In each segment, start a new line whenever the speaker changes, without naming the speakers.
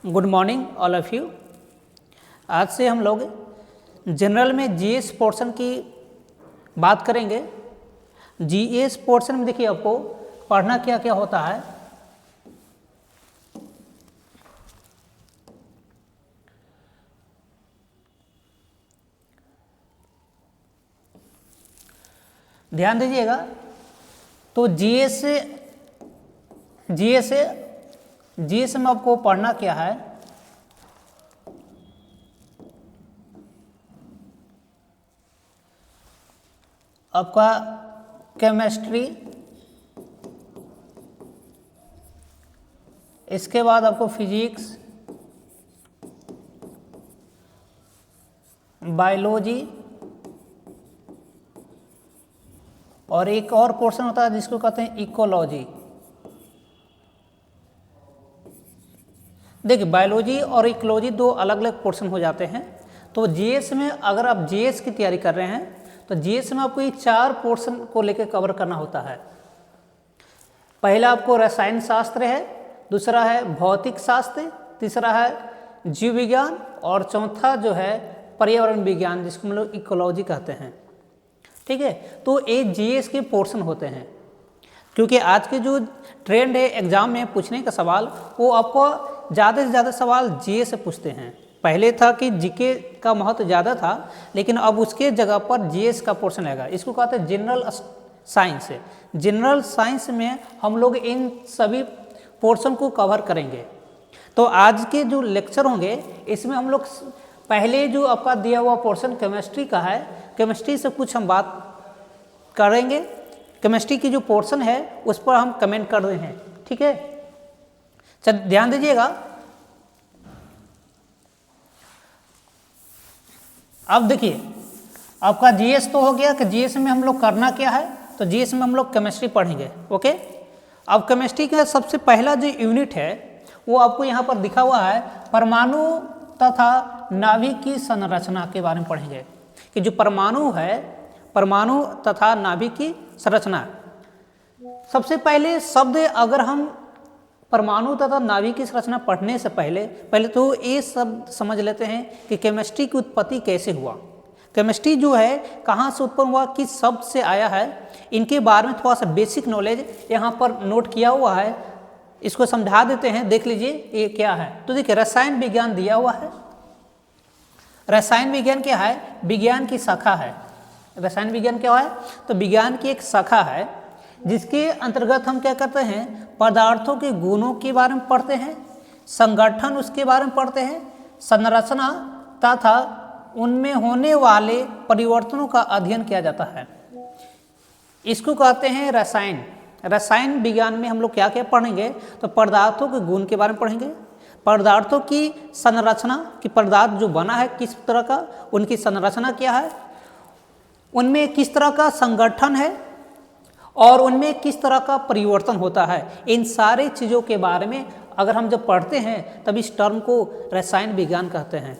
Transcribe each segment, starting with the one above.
Good morning all of you. आज से हम लोग जनरल में जीएस पोर्शन की बात करेंगे। जीएस पोर्शन में देखिए आपको पढ़ना क्या क्या होता है। ध्यान दीजिएगा। तो जीएस में आपको पढ़ना क्या है। आपका केमिस्ट्री, इसके बाद आपको फिजिक्स, बायोलॉजी और एक और पोर्शन होता है जिसको कहते हैं इकोलॉजी। देखिए बायोलॉजी और इकोलॉजी दो अलग अलग पोर्शन हो जाते हैं। तो जीएस में अगर आप जीएस की तैयारी कर रहे हैं तो जीएस में आपको ये 4 पोर्शन को लेकर कवर करना होता है। पहला आपको रसायन शास्त्र है, दूसरा है भौतिक शास्त्र, तीसरा है जीव विज्ञान और चौथा जो है पर्यावरण विज्ञान जिसको हम लोग इकोलॉजी कहते हैं। ठीक है, तो ये जीएस के पोर्शन होते हैं। क्योंकि आज के जो ट्रेंड है एग्जाम में पूछने का सवाल, वो आपको ज़्यादा से ज़्यादा सवाल जीएस से पूछते हैं। पहले था कि जीके का महत्व ज़्यादा था, लेकिन अब उसके जगह पर जीएस का पोर्शन रहेगा। इसको कहते हैं जनरल साइंस। जनरल साइंस में हम लोग इन सभी पोर्शन को कवर करेंगे। तो आज के जो लेक्चर होंगे इसमें हम लोग पहले जो आपका दिया हुआ पोर्शन केमिस्ट्री का है, केमिस्ट्री से कुछ हम बात करेंगे। केमिस्ट्री की जो पोर्शन है उस पर हम कमेंट कर रहे हैं। ठीक है, चल ध्यान दीजिएगा। अब देखिए आपका जीएस तो हो गया कि जीएस में हम लोग करना क्या है। तो जीएस में हम लोग केमिस्ट्री पढ़ेंगे। ओके, अब केमिस्ट्री का सबसे पहला जो यूनिट है वो आपको यहाँ पर दिखा हुआ है, परमाणु तथा नाभिक की संरचना के बारे में पढ़ेंगे। कि जो परमाणु है, परमाणु तथा नाभिक की संरचना। सबसे पहले शब्द अगर हम परमाणु तथा नाभिक की संरचना पढ़ने से पहले तो ये सब समझ लेते हैं कि केमिस्ट्री की उत्पत्ति कैसे हुआ। केमिस्ट्री जो है कहाँ से उत्पन्न हुआ, किस शब्द से आया है, इनके बारे में थोड़ा सा बेसिक नॉलेज यहाँ पर नोट किया हुआ है। इसको समझा देते हैं, देख लीजिए ये क्या है। तो देखिए रसायन विज्ञान दिया हुआ है। रसायन विज्ञान क्या है? विज्ञान की शाखा है। रसायन विज्ञान क्या है? तो विज्ञान की एक शाखा है जिसके अंतर्गत हम क्या करते हैं, पदार्थों के गुणों के बारे में पढ़ते हैं, संगठन उसके बारे में पढ़ते हैं, संरचना तथा उनमें होने वाले परिवर्तनों का अध्ययन किया जाता है। इसको कहते हैं रसायन। रसायन विज्ञान में हम लोग क्या क्या पढ़ेंगे, तो पदार्थों के गुण के बारे में पढ़ेंगे, पदार्थों की संरचना कि पदार्थ जो बना है किस तरह का, उनकी संरचना क्या है, उनमें किस तरह का संगठन है और उनमें किस तरह का परिवर्तन होता है। इन सारे चीज़ों के बारे में अगर हम जब पढ़ते हैं तब इस टर्म को रसायन विज्ञान कहते हैं।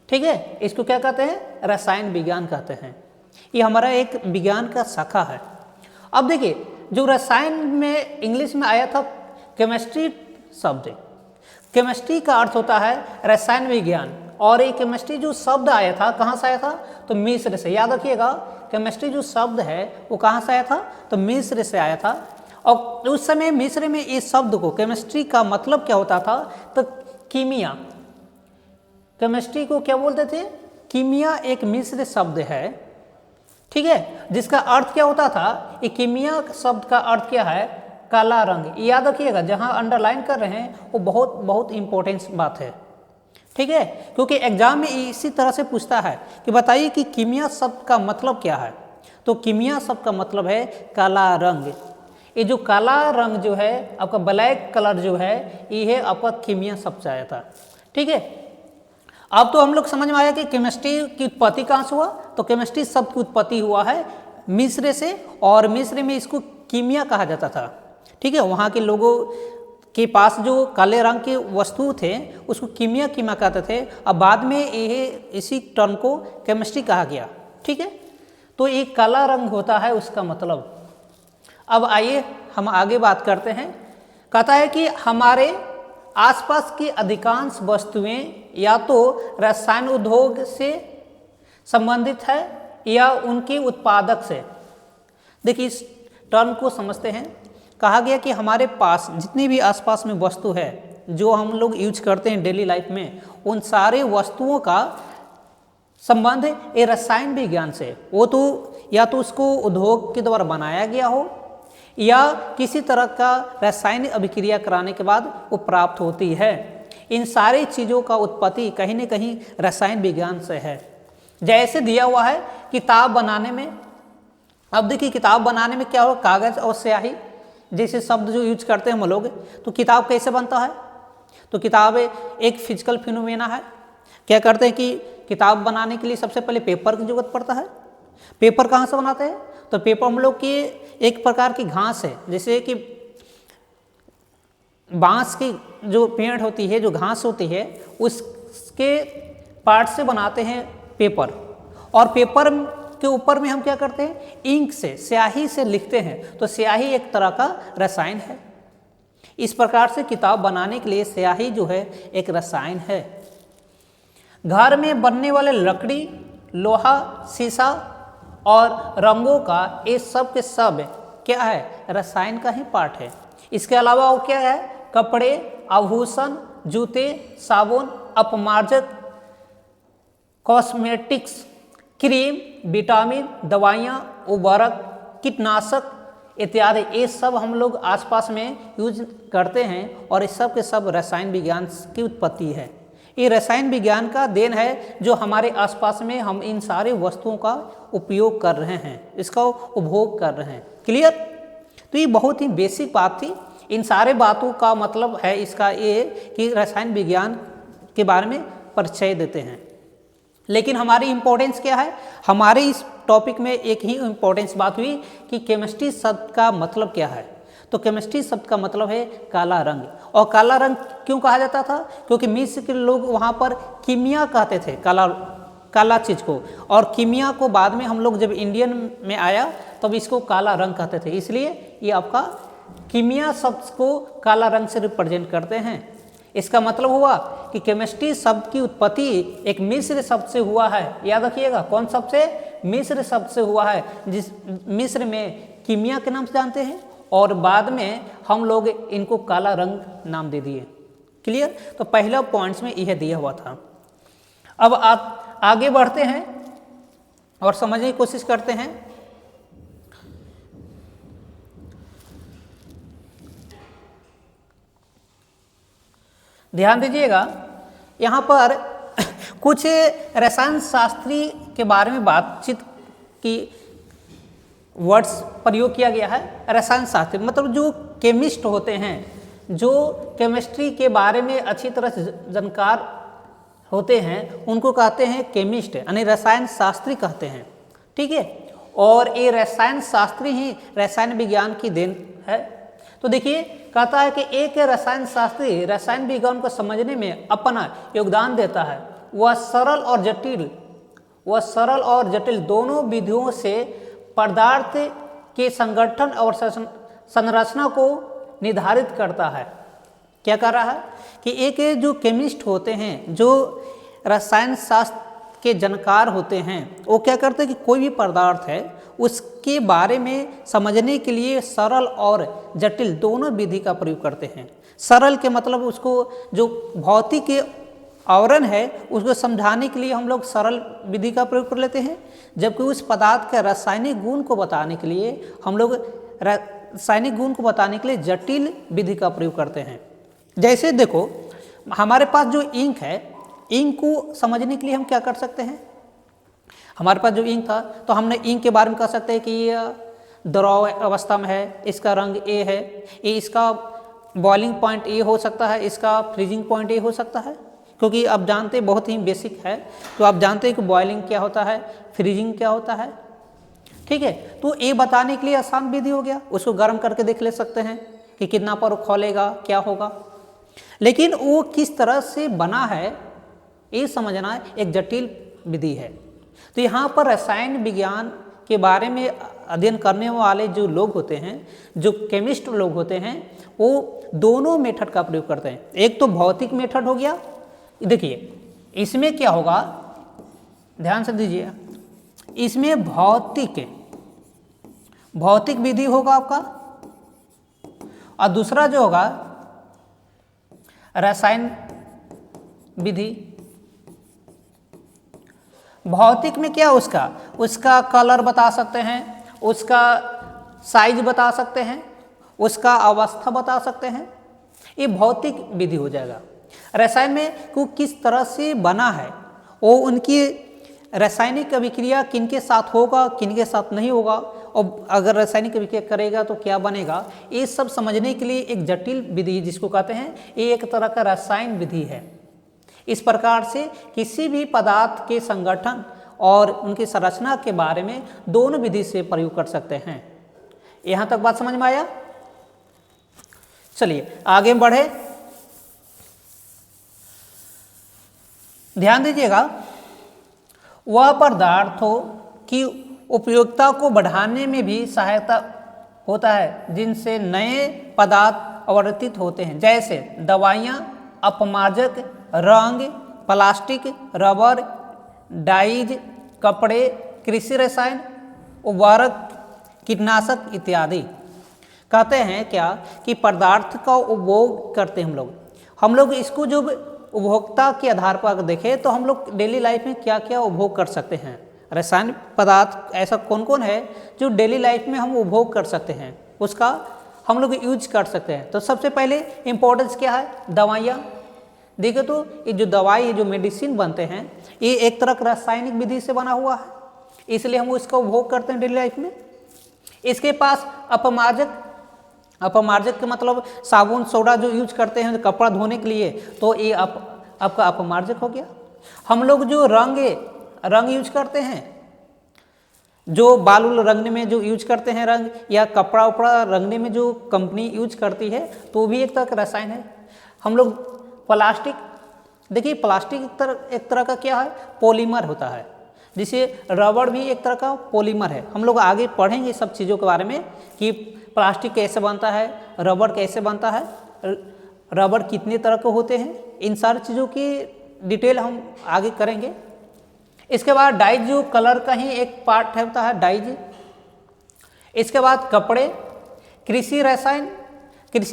ठीक है, इसको क्या कहते हैं? रसायन विज्ञान कहते हैं। ये हमारा एक विज्ञान का शाखा है। अब देखिए जो रसायन में इंग्लिश में आया था केमिस्ट्री शब्द, केमिस्ट्री का अर्थ होता है रसायन विज्ञान। और ये केमिस्ट्री जो शब्द आया था कहाँ से आया था? तो मिस्र से। याद रखिएगा केमिस्ट्री जो शब्द है वो कहाँ से आया था? तो मिस्र से आया था। और उस समय मिस्र में इस शब्द को, केमिस्ट्री का मतलब क्या होता था? तो कीमिया। केमिस्ट्री को क्या बोलते थे? कीमिया एक मिस्र शब्द है। ठीक है, जिसका अर्थ क्या होता था? ये कीमिया शब्द का अर्थ क्या है? काला रंग। याद रखिएगा, जहाँ अंडरलाइन कर रहे हैं वो बहुत बहुत इंपॉर्टेंट बात है। ठीक है, क्योंकि एग्जाम में इसी तरह से पूछता है कि बताइए कि कीमिया शब्द का मतलब क्या है। तो कीमिया शब्द का मतलब है काला रंग। ये जो काला रंग जो है आपका, ब्लैक कलर जो है, ये है आपका कीमिया शब्द से आया था। ठीक है, अब तो हम लोग समझ में आया कि केमिस्ट्री की उत्पत्ति कहाँ से हुआ। तो केमिस्ट्री शब्द की उत्पत्ति हुआ है मिस्र से, और मिस्र में इसको कीमिया कहा जाता था। ठीक है, वहाँ के लोगों के पास जो काले रंग के वस्तु थे उसको कीमिया कहते थे। अब बाद में ये इसी टर्म को केमिस्ट्री कहा गया। ठीक है, तो एक काला रंग होता है उसका मतलब। अब आइए हम आगे बात करते हैं। कहता है कि हमारे आसपास की अधिकांश वस्तुएं या तो रसायन उद्योग से संबंधित है या उनके उत्पादक से। देखिए इस टर्म को समझते हैं। कहा गया कि हमारे पास जितनी भी आसपास में वस्तु है जो हम लोग यूज करते हैं डेली लाइफ में, उन सारे वस्तुओं का संबंध ये रसायन विज्ञान से। वो तो या तो उसको उद्योग के द्वारा बनाया गया हो या किसी तरह का रासायनिक अभिक्रिया कराने के बाद वो प्राप्त होती है। इन सारी चीज़ों का उत्पत्ति कहीं न कहीं रसायन विज्ञान से है। जैसे दिया हुआ है किताब बनाने में, अब देखिए किताब बनाने में क्या हो, कागज़ और स्याही जैसे शब्द जो यूज करते हैं हम लोग, तो किताब कैसे बनता है? तो किताब एक फिजिकल फिनोमेना है। क्या करते हैं कि किताब बनाने के लिए सबसे पहले पेपर की जरूरत पड़ता है। पेपर कहाँ से बनाते हैं? तो पेपर हम लोग की एक प्रकार की घास है, जैसे कि बांस की जो पेड़ होती है, जो घास होती है, उसके पार्ट से बनाते हैं पेपर। और पेपर के ऊपर में हम क्या करते हैं? इंक से, स्याही से लिखते हैं। तो स्याही एक तरह का रसायन है। इस प्रकार से किताब बनाने के लिए स्याही जो है एक रसायन है। घर में बनने वाले लकड़ी, लोहा, शीशा और रंगों का ये सब के सब क्या है? रसायन का ही पार्ट है। इसके अलावा वो क्या है? कपड़े, आभूषण, जूते, साबुन, अपमार्जक, कॉस्मेटिक्स, क्रीम, विटामिन, दवाइयाँ, उर्वरक, कीटनाशक इत्यादि, ये सब हम लोग आसपास में यूज करते हैं और इस सब के सब रसायन विज्ञान की उत्पत्ति है। ये रसायन विज्ञान का देन है जो हमारे आसपास में हम इन सारे वस्तुओं का उपयोग कर रहे हैं, इसका उपभोग कर रहे हैं। क्लियर? तो ये बहुत ही बेसिक बात थी। इन सारे बातों का मतलब है इसका ये कि रसायन विज्ञान के बारे में परिचय देते हैं। लेकिन हमारी इम्पोर्टेंस क्या है? हमारे इस टॉपिक में एक ही इम्पोर्टेंस बात हुई कि केमिस्ट्री शब्द का मतलब क्या है। तो केमिस्ट्री शब्द का मतलब है काला रंग। और काला रंग क्यों कहा जाता था? क्योंकि मिस्र के लोग वहाँ पर कीमिया कहते थे, काला चीज़ को। और कीमिया को बाद में हम लोग जब इंडियन में आया तब इसको काला रंग कहते थे। इसलिए ये आपका कीमिया शब्द को काला रंग से रिप्रेजेंट करते हैं। इसका मतलब हुआ कि केमिस्ट्री शब्द की उत्पत्ति एक मिस्र शब्द से हुआ है। याद रखिएगा, कौन शब्द से? मिस्र शब्द से हुआ है, जिस मिस्र में कीमिया के नाम से जानते हैं और बाद में हम लोग इनको काला रंग नाम दे दिए। क्लियर? तो पहला पॉइंट्स में यह दिया हुआ था। अब आप आगे बढ़ते हैं और समझने की कोशिश करते हैं। ध्यान दीजिएगा, यहाँ पर कुछ रसायन शास्त्री के बारे में बातचीत की वर्ड्स प्रयोग किया गया है। रसायन शास्त्री मतलब जो केमिस्ट होते हैं, जो केमिस्ट्री के बारे में अच्छी तरह से जानकार होते हैं, उनको कहते हैं केमिस्ट, यानी रसायन शास्त्री कहते हैं। ठीक है? और ये रसायन शास्त्री ही रसायन विज्ञान की देन है। तो देखिए, कहता है कि एक रसायन शास्त्री रसायन विज्ञान को समझने में अपना योगदान देता है। वह सरल और जटिल दोनों विधियों से पदार्थ के संगठन और संरचना को निर्धारित करता है। क्या कर रहा है कि एक जो केमिस्ट होते हैं, जो रसायन शास्त्र के जानकार होते हैं, वो क्या करते हैं कि कोई भी पदार्थ है उसके बारे में समझने के लिए सरल और जटिल दोनों विधि का प्रयोग करते हैं। सरल के मतलब उसको जो भौतिक आवरण है उसको समझाने के लिए हम लोग सरल विधि का प्रयोग कर लेते हैं, जबकि उस पदार्थ के रासायनिक गुण को बताने के लिए हम लोग जटिल विधि का प्रयोग करते हैं। जैसे देखो, हमारे पास जो इंक है, इंक को समझने के लिए हम क्या कर सकते हैं? हमारे पास जो इंक था तो हमने इंक के बारे में कह सकते हैं कि ये द्रव अवस्था में है, इसका रंग ए है, ये इसका बॉइलिंग पॉइंट ए हो सकता है, इसका फ्रीजिंग पॉइंट ए हो सकता है। क्योंकि आप जानते हैं, बहुत ही बेसिक है, तो आप जानते हैं कि बॉइलिंग क्या होता है, फ्रीजिंग क्या होता है। ठीक है? तो ये बताने के लिए आसान विधि हो गया, उसको गर्म करके देख ले सकते हैं कि कितना पर खोलेगा, क्या होगा। लेकिन वो किस तरह से बना है ये समझना एक जटिल विधि है। तो यहाँ पर रसायन विज्ञान के बारे में अध्ययन करने वाले जो लोग होते हैं, जो केमिस्ट लोग होते हैं, वो दोनों मेथड का प्रयोग करते हैं। एक तो भौतिक मेथड हो गया, देखिए इसमें क्या होगा, ध्यान से दीजिए, इसमें भौतिक विधि होगा आपका, और दूसरा जो होगा रसायन विधि। भौतिक में क्या, उसका कलर बता सकते हैं, उसका साइज बता सकते हैं, उसका अवस्था बता सकते हैं, ये भौतिक विधि हो जाएगा। रसायन में वो किस तरह से बना है, वो उनकी रासायनिक अभिक्रिया किनके साथ होगा, किनके साथ नहीं होगा, और अगर रासायनिक अभिक्रिया करेगा तो क्या बनेगा, ये सब समझने के लिए एक जटिल विधि जिसको कहते हैं, ये एक तरह का रसायन विधि है। इस प्रकार से किसी भी पदार्थ के संगठन और उनकी संरचना के बारे में दोनों विधि से प्रयोग कर सकते हैं। यहाँ तक बात समझ में आया? चलिए आगे बढ़े, ध्यान दीजिएगा, वह पदार्थों की उपयोगिता को बढ़ाने में भी सहायता होता है जिनसे नए पदार्थ अववर्तित होते हैं, जैसे दवाइयाँ, अपमार्जक, रंग, प्लास्टिक, रबर, डाइज, कपड़े, कृषि रसायन, उर्वरक, कीटनाशक इत्यादि। कहते हैं क्या कि पदार्थ का उपभोग करते हैं हम लोग इसको जो उपभोक्ता के आधार पर अगर देखें तो हम लोग डेली लाइफ में क्या क्या उपभोग कर सकते हैं। रासायनिक पदार्थ ऐसा कौन कौन है जो डेली लाइफ में हम उपभोग कर सकते हैं, उसका हम लोग यूज कर सकते हैं। तो सबसे पहले इम्पोर्टेंस क्या है, दवाइयाँ। देखिए तो ये जो दवाई, जो मेडिसिन बनते हैं, ये एक तरह का रासायनिक विधि से बना हुआ है, इसलिए हम इसका उपभोग करते हैं डेली लाइफ में। इसके पास अपमार्जक का मतलब साबुन सोडा जो यूज करते हैं कपड़ा धोने के लिए, तो ये आपका अपमार्जक हो गया। हम लोग जो रंग यूज करते हैं, जो बाल उल रंगने में जो यूज करते हैं रंग, या कपड़ा उपड़ा रंगने में जो कंपनी यूज करती है, तो भी एक तरह का रसायन है। हम लोग प्लास्टिक, देखिए प्लास्टिक एक तरह का क्या है, पॉलीमर होता है, जिसे रबड़ भी एक तरह का पॉलीमर है। हम लोग आगे पढ़ेंगे सब चीज़ों के बारे में कि प्लास्टिक कैसे बनता है, रबड़ कैसे बनता है, रबड़ कितने तरह के होते हैं, इन सारी चीज़ों की डिटेल हम आगे करेंगे। इसके बाद डाइज, जो कलर का ही एक पार्ट होता है डाइज। इसके बाद कपड़े, कृषि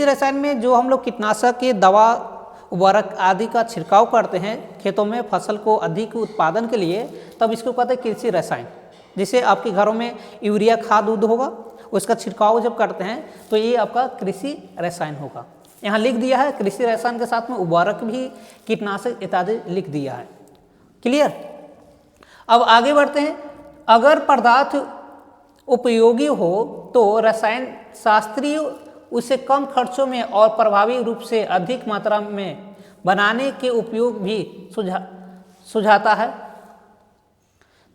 रसायन में जो हम लोग कीटनाशक के दवा, उर्वरक आदि का छिड़काव करते हैं खेतों में फसल को अधिक उत्पादन के लिए, तब इसको कहते हैं कृषि रसायन। जिसे आपके घरों में यूरिया खाद उद होगा, उसका छिड़काव जब करते हैं तो ये आपका कृषि रसायन होगा। यहाँ लिख दिया है कृषि रसायन के साथ में उर्वरक भी, कीटनाशक इत्यादि लिख दिया है। क्लियर? अब आगे बढ़ते हैं। अगर पदार्थ उपयोगी हो तो रसायन शास्त्री उसे कम खर्चों में और प्रभावी रूप से अधिक मात्रा में बनाने के उपयोग भी सुझाता है।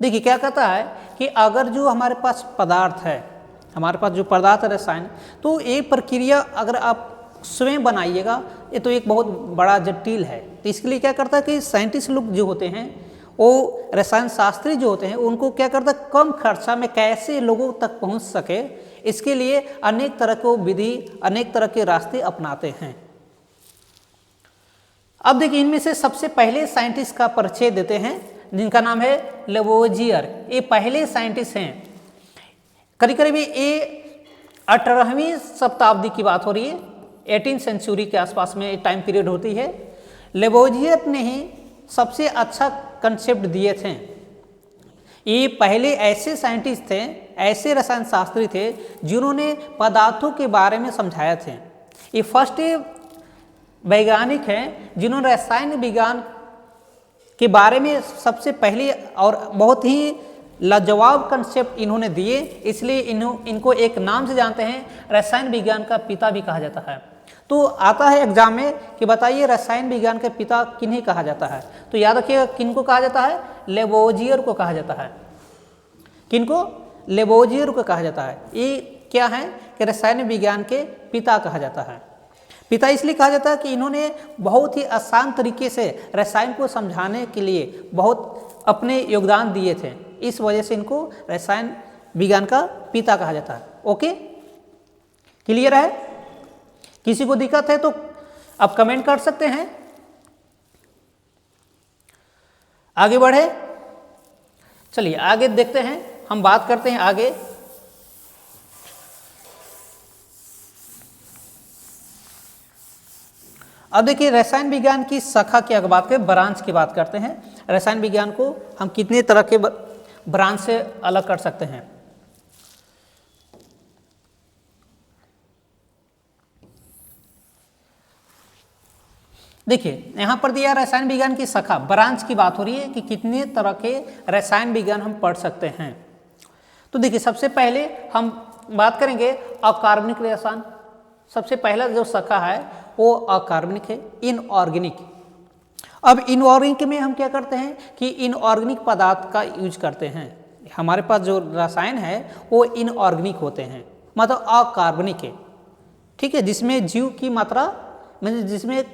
देखिए क्या कहता है कि अगर जो हमारे पास पदार्थ है, हमारे पास जो पदार्थ है रसायन, तो ये प्रक्रिया अगर आप स्वयं बनाइएगा, ये तो एक बहुत बड़ा जटिल है। तो इसके लिए क्या करता है कि साइंटिस्ट लोग जो होते हैं, वो रसायन शास्त्री जो होते हैं, उनको क्या करता है, कम खर्चा में कैसे लोगों तक पहुंच सके, इसके लिए अनेक तरह को विधि, अनेक तरह के रास्ते अपनाते हैं। अब देखिए इनमें से सबसे पहले साइंटिस्ट का परिचय देते हैं, जिनका नाम है लेवोजियर। ये पहले साइंटिस्ट हैं, करीब करीब ये 18वीं शताब्दी की बात हो रही है, 18th सेंचुरी के आसपास में टाइम पीरियड होती है। लेवोजियर ने ही सबसे अच्छा कंसेप्ट दिए थे। ये पहले ऐसे साइंटिस्ट थे, ऐसे रसायन शास्त्री थे जिन्होंने पदार्थों के बारे में समझाया थे। ये फर्स्ट वैज्ञानिक हैं जिन्होंने रसायन विज्ञान के बारे में सबसे पहले और बहुत ही लाजवाब कंसेप्ट इन्होंने दिए, इसलिए इनको एक नाम से जानते हैं, रसायन विज्ञान का पिता भी कहा जाता है। तो आता है एग्जाम में कि बताइए रसायन विज्ञान के पिता किन्हें कहा जाता है, तो याद रखिएगा किनको कहा जाता है, लेवोजियर को कहा जाता है। किनको? लेवोजियर को कहा जाता है। ये क्या है कि रसायन विज्ञान के पिता कहा जाता है। पिता इसलिए कहा जाता है कि इन्होंने बहुत ही आसान तरीके से रसायन को समझाने के लिए बहुत अपने योगदान दिए थे, इस वजह से इनको रसायन विज्ञान का पिता कहा जाता है। ओके, क्लियर है? किसी को दिक्कत है तो आप कमेंट कर सकते हैं। आगे बढ़े, चलिए आगे देखते हैं, हम बात करते हैं आगे। अब देखिए रसायन विज्ञान की शाखा की अगर बात करें, ब्रांच की बात करते हैं। रसायन विज्ञान को हम कितने तरह के ब्रांच से अलग कर सकते हैं। देखिए यहाँ पर दिया रसायन विज्ञान की शाखा, ब्रांच की बात हो रही है कि कितने तरह के रसायन विज्ञान हम पढ़ सकते हैं। तो देखिए सबसे पहले हम बात करेंगे अकार्बनिक रसायन। सबसे पहला जो शाखा है वो अकार्बनिक है, इनऑर्गेनिक। अब इनऑर्गेनिक में हम क्या करते हैं कि इनऑर्गेनिक पदार्थ का यूज करते हैं। हमारे पास जो रसायन है वो इनऑर्गेनिक होते हैं, मतलब अकार्बनिक है, ठीक है, जिसमें जीव की मात्रा, मतलब जिसमें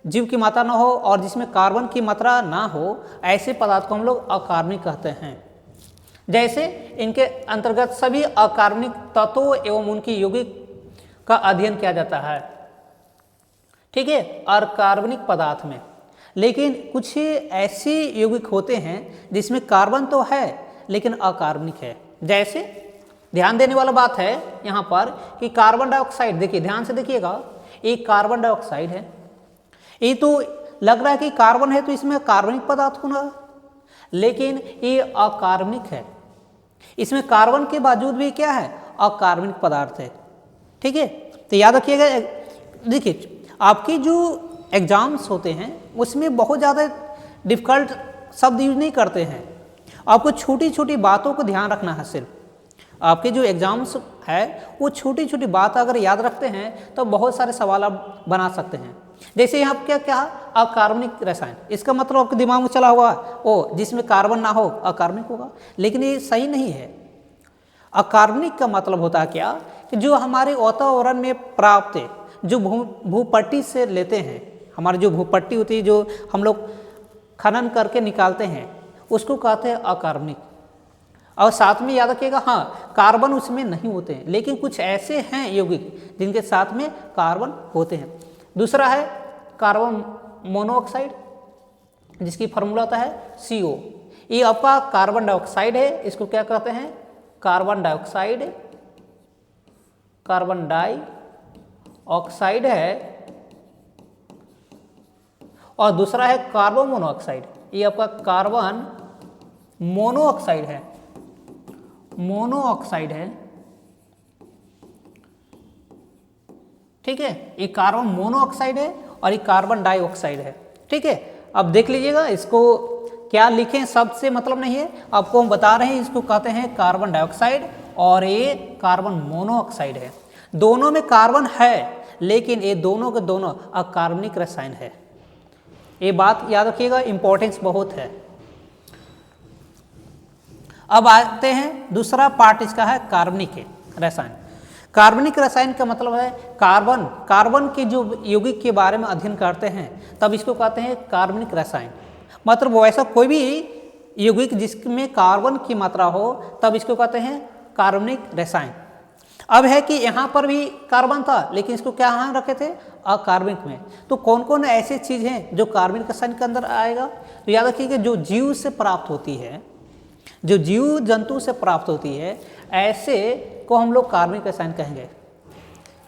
जीव की मात्रा ना हो और जिसमें कार्बन की मात्रा ना हो, ऐसे पदार्थ को हम लोग अकार्बनिक कहते हैं। जैसे इनके अंतर्गत सभी अकार्बनिक तत्वों एवं उनकी यौगिक का अध्ययन किया जाता है, ठीक है, अकार्बनिक पदार्थ में। लेकिन कुछ ऐसे यौगिक होते हैं जिसमें कार्बन तो है लेकिन अकार्बनिक है। जैसे ध्यान देने वाला बात है यहाँ पर कि कार्बन डाइऑक्साइड, देखिए ध्यान से देखिएगा, एक कार्बन डाइऑक्साइड है, ये तो लग रहा है कि कार्बन है तो इसमें कार्बनिक पदार्थ होगा, लेकिन ये अकार्बनिक है। इसमें कार्बन के बावजूद भी क्या है, अकार्बनिक पदार्थ है, ठीक है। तो याद रखिएगा, देखिए आपके जो एग्जाम्स होते हैं उसमें बहुत ज़्यादा डिफ़िकल्ट शब्द यूज नहीं करते हैं, आपको छोटी छोटी बातों को ध्यान रखना है। सिर्फ आपके जो एग्जाम्स है वो छोटी छोटी बात अगर याद रखते हैं तो बहुत सारे सवाल आप बना सकते हैं। जैसे यहाँ क्या कहा, अकार्बनिक रसायन, इसका मतलब आपके दिमाग में चला हुआ ओ जिसमें कार्बन ना हो अकार्बनिक होगा, लेकिन ये सही नहीं है। अकार्बनिक का मतलब होता है क्या कि जो हमारे वातावरण में प्राप्त है, जो भूपट्टी से लेते हैं, हमारी जो भूपट्टी होती है जो हम लोग खनन करके निकालते हैं, उसको कहते हैं अकार्बनिक। और साथ में याद रखिएगा, हाँ कार्बन उसमें नहीं होते हैं, लेकिन कुछ ऐसे हैं यौगिक जिनके साथ में कार्बन होते हैं। दूसरा है कार्बन मोनोऑक्साइड, जिसकी फार्मूला होता है CO। ये आपका कार्बन डाइऑक्साइड है, इसको क्या कहते हैं, कार्बन डाइऑक्साइड, कार्बन डाइऑक्साइड है। और दूसरा है कार्बन मोनोऑक्साइड, ये आपका कार्बन मोनोऑक्साइड है, मोनोऑक्साइड है, ठीक है। ये कार्बन मोनोऑक्साइड है और ये कार्बन डाइऑक्साइड है, ठीक है। अब देख लीजिएगा, इसको क्या लिखें शब्द से मतलब नहीं है, आपको हम बता रहे हैं, इसको कहते हैं कार्बन डाइऑक्साइड और ये कार्बन मोनोऑक्साइड है। दोनों में कार्बन है लेकिन ये दोनों के दोनों अकार्बनिक रसायन है। ये बात याद रखिएगा, इंपॉर्टेंस बहुत है। अब आते हैं दूसरा पार्ट, इसका है कार्बनिक रसायन। कार्बनिक रसायन का मतलब है कार्बन के जो यौगिक के बारे में अध्ययन करते हैं तब इसको कहते हैं कार्बनिक रसायन। मतलब वैसा कोई भी यौगिक जिसमें कार्बन की मात्रा हो तब इसको कहते हैं कार्बनिक रसायन। अब है कि यहाँ पर भी कार्बन था लेकिन इसको क्या यहाँ रखे थे, अकार्बनिक में। तो कौन कौन ऐसी चीज़ हैं जो कार्बनिक रसायन के अंदर आएगा, तो याद रखिए कि जो जीव से प्राप्त होती है, जो जीव जंतु से प्राप्त होती है, ऐसे को हम लोग कार्बनिक रसायन कहेंगे।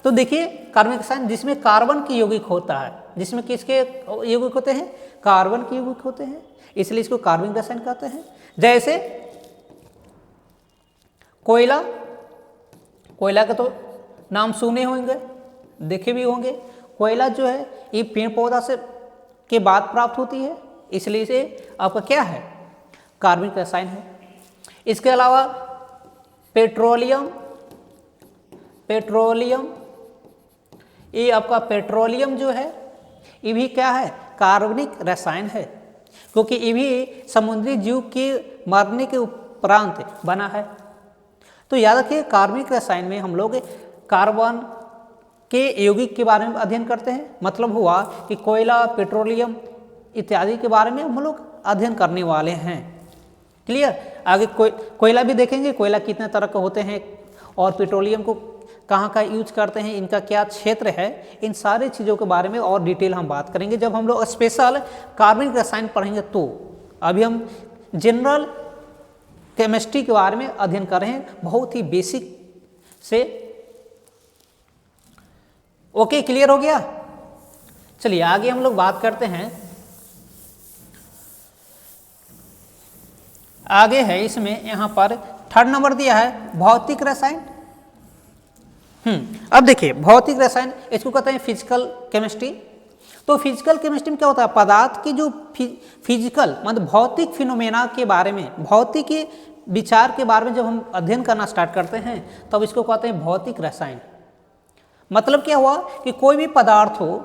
तो देखिए कार्बनिक रसायन जिसमें कार्बन की यौगिक होता है, जिसमें किसके यौगिक होते हैं, कार्बन के यौगिक होते हैं, इसलिए इसको कार्बनिक रसायन कहते हैं। जैसे कोयला, कोयला का तो नाम सुने होंगे, देखे भी होंगे। कोयला जो है ये पेड़ पौधा से के बाद प्राप्त होती है, इसलिए इसे आपका क्या है, कार्बनिक रसायन है। इसके अलावा पेट्रोलियम, ये आपका पेट्रोलियम जो है ये भी क्या है, कार्बनिक रसायन है, क्योंकि ये भी समुद्री जीव के मरने के उपरांत बना है। तो याद रखिए कार्बनिक रसायन में हम लोग कार्बन के यौगिक के बारे में अध्ययन करते हैं। मतलब हुआ कि कोयला, पेट्रोलियम इत्यादि के बारे में हम लोग अध्ययन करने वाले हैं। क्लियर। आगे कोयला भी देखेंगे, कोयला कितने तरह के होते हैं और पेट्रोलियम को कहाँ का यूज करते हैं, इनका क्या क्षेत्र है, इन सारी चीज़ों के बारे में और डिटेल हम बात करेंगे जब हम लोग स्पेशल कार्बनिक रसायन पढ़ेंगे। तो अभी हम जनरल केमिस्ट्री के बारे में अध्ययन कर रहे हैं, बहुत ही बेसिक से। ओके, क्लियर हो गया। चलिए आगे हम लोग बात करते हैं। आगे है इसमें यहाँ पर 3rd नंबर दिया है भौतिक रसायन। अब देखिए भौतिक रसायन, इसको कहते हैं फिजिकल केमिस्ट्री। तो फिजिकल केमिस्ट्री में क्या होता है, पदार्थ की जो फिजिकल मतलब भौतिक फिनोमेना के बारे में, भौतिक के विचार के बारे में जब हम अध्ययन करना स्टार्ट करते हैं तब इसको कहते हैं भौतिक रसायन। मतलब क्या हुआ कि कोई भी पदार्थ हो,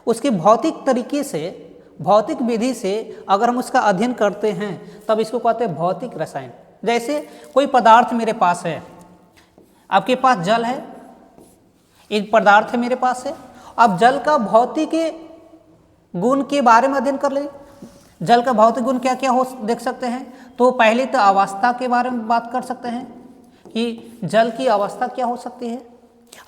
उसके भौतिक तरीके से, भौतिक विधि से अगर हम उसका अध्ययन करते हैं तब इसको कहते हैं भौतिक रसायन। जैसे कोई पदार्थ मेरे पास है, आपके पास जल है, एक पदार्थ है मेरे पास है, अब जल का भौतिक गुण के बारे में अध्ययन कर ले। जल का भौतिक गुण क्या क्या हो देख सकते हैं। तो पहले तो अवस्था के बारे में बात कर सकते हैं कि जल की अवस्था क्या हो सकती है,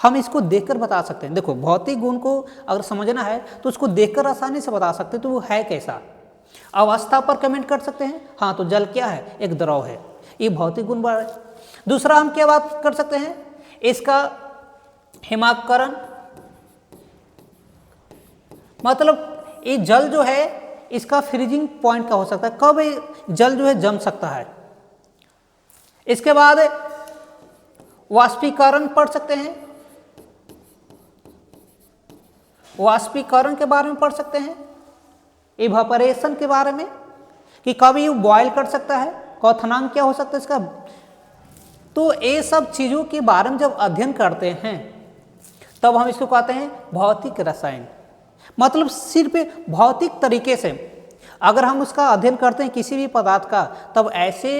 हम इसको देखकर बता सकते हैं। देखो भौतिक गुण को अगर समझना है तो उसको देखकर आसानी से बता सकते हैं, तो वो है कैसा। अवस्था पर कमेंट कर सकते हैं, हाँ तो जल क्या है, एक द्रव है, ये भौतिक गुण है। दूसरा हम क्या बात कर सकते हैं, इसका हिमाकरण, मतलब ये जल जो है इसका फ्रीजिंग पॉइंट का हो सकता है, कब ये जल जो है जम सकता है। इसके बाद वाष्पीकरण पढ़ सकते हैं, वाष्पीकरण के बारे में पढ़ सकते हैं, इवापोरेशन के बारे में कि कब ये बॉयल कर सकता है, क्वथनांक क्या हो सकता है इसका। तो ये सब चीज़ों के बारे में जब अध्ययन करते हैं तब हम इसको कहते हैं भौतिक रसायन। मतलब सिर्फ भौतिक तरीके से अगर हम उसका अध्ययन करते हैं किसी भी पदार्थ का, तब ऐसे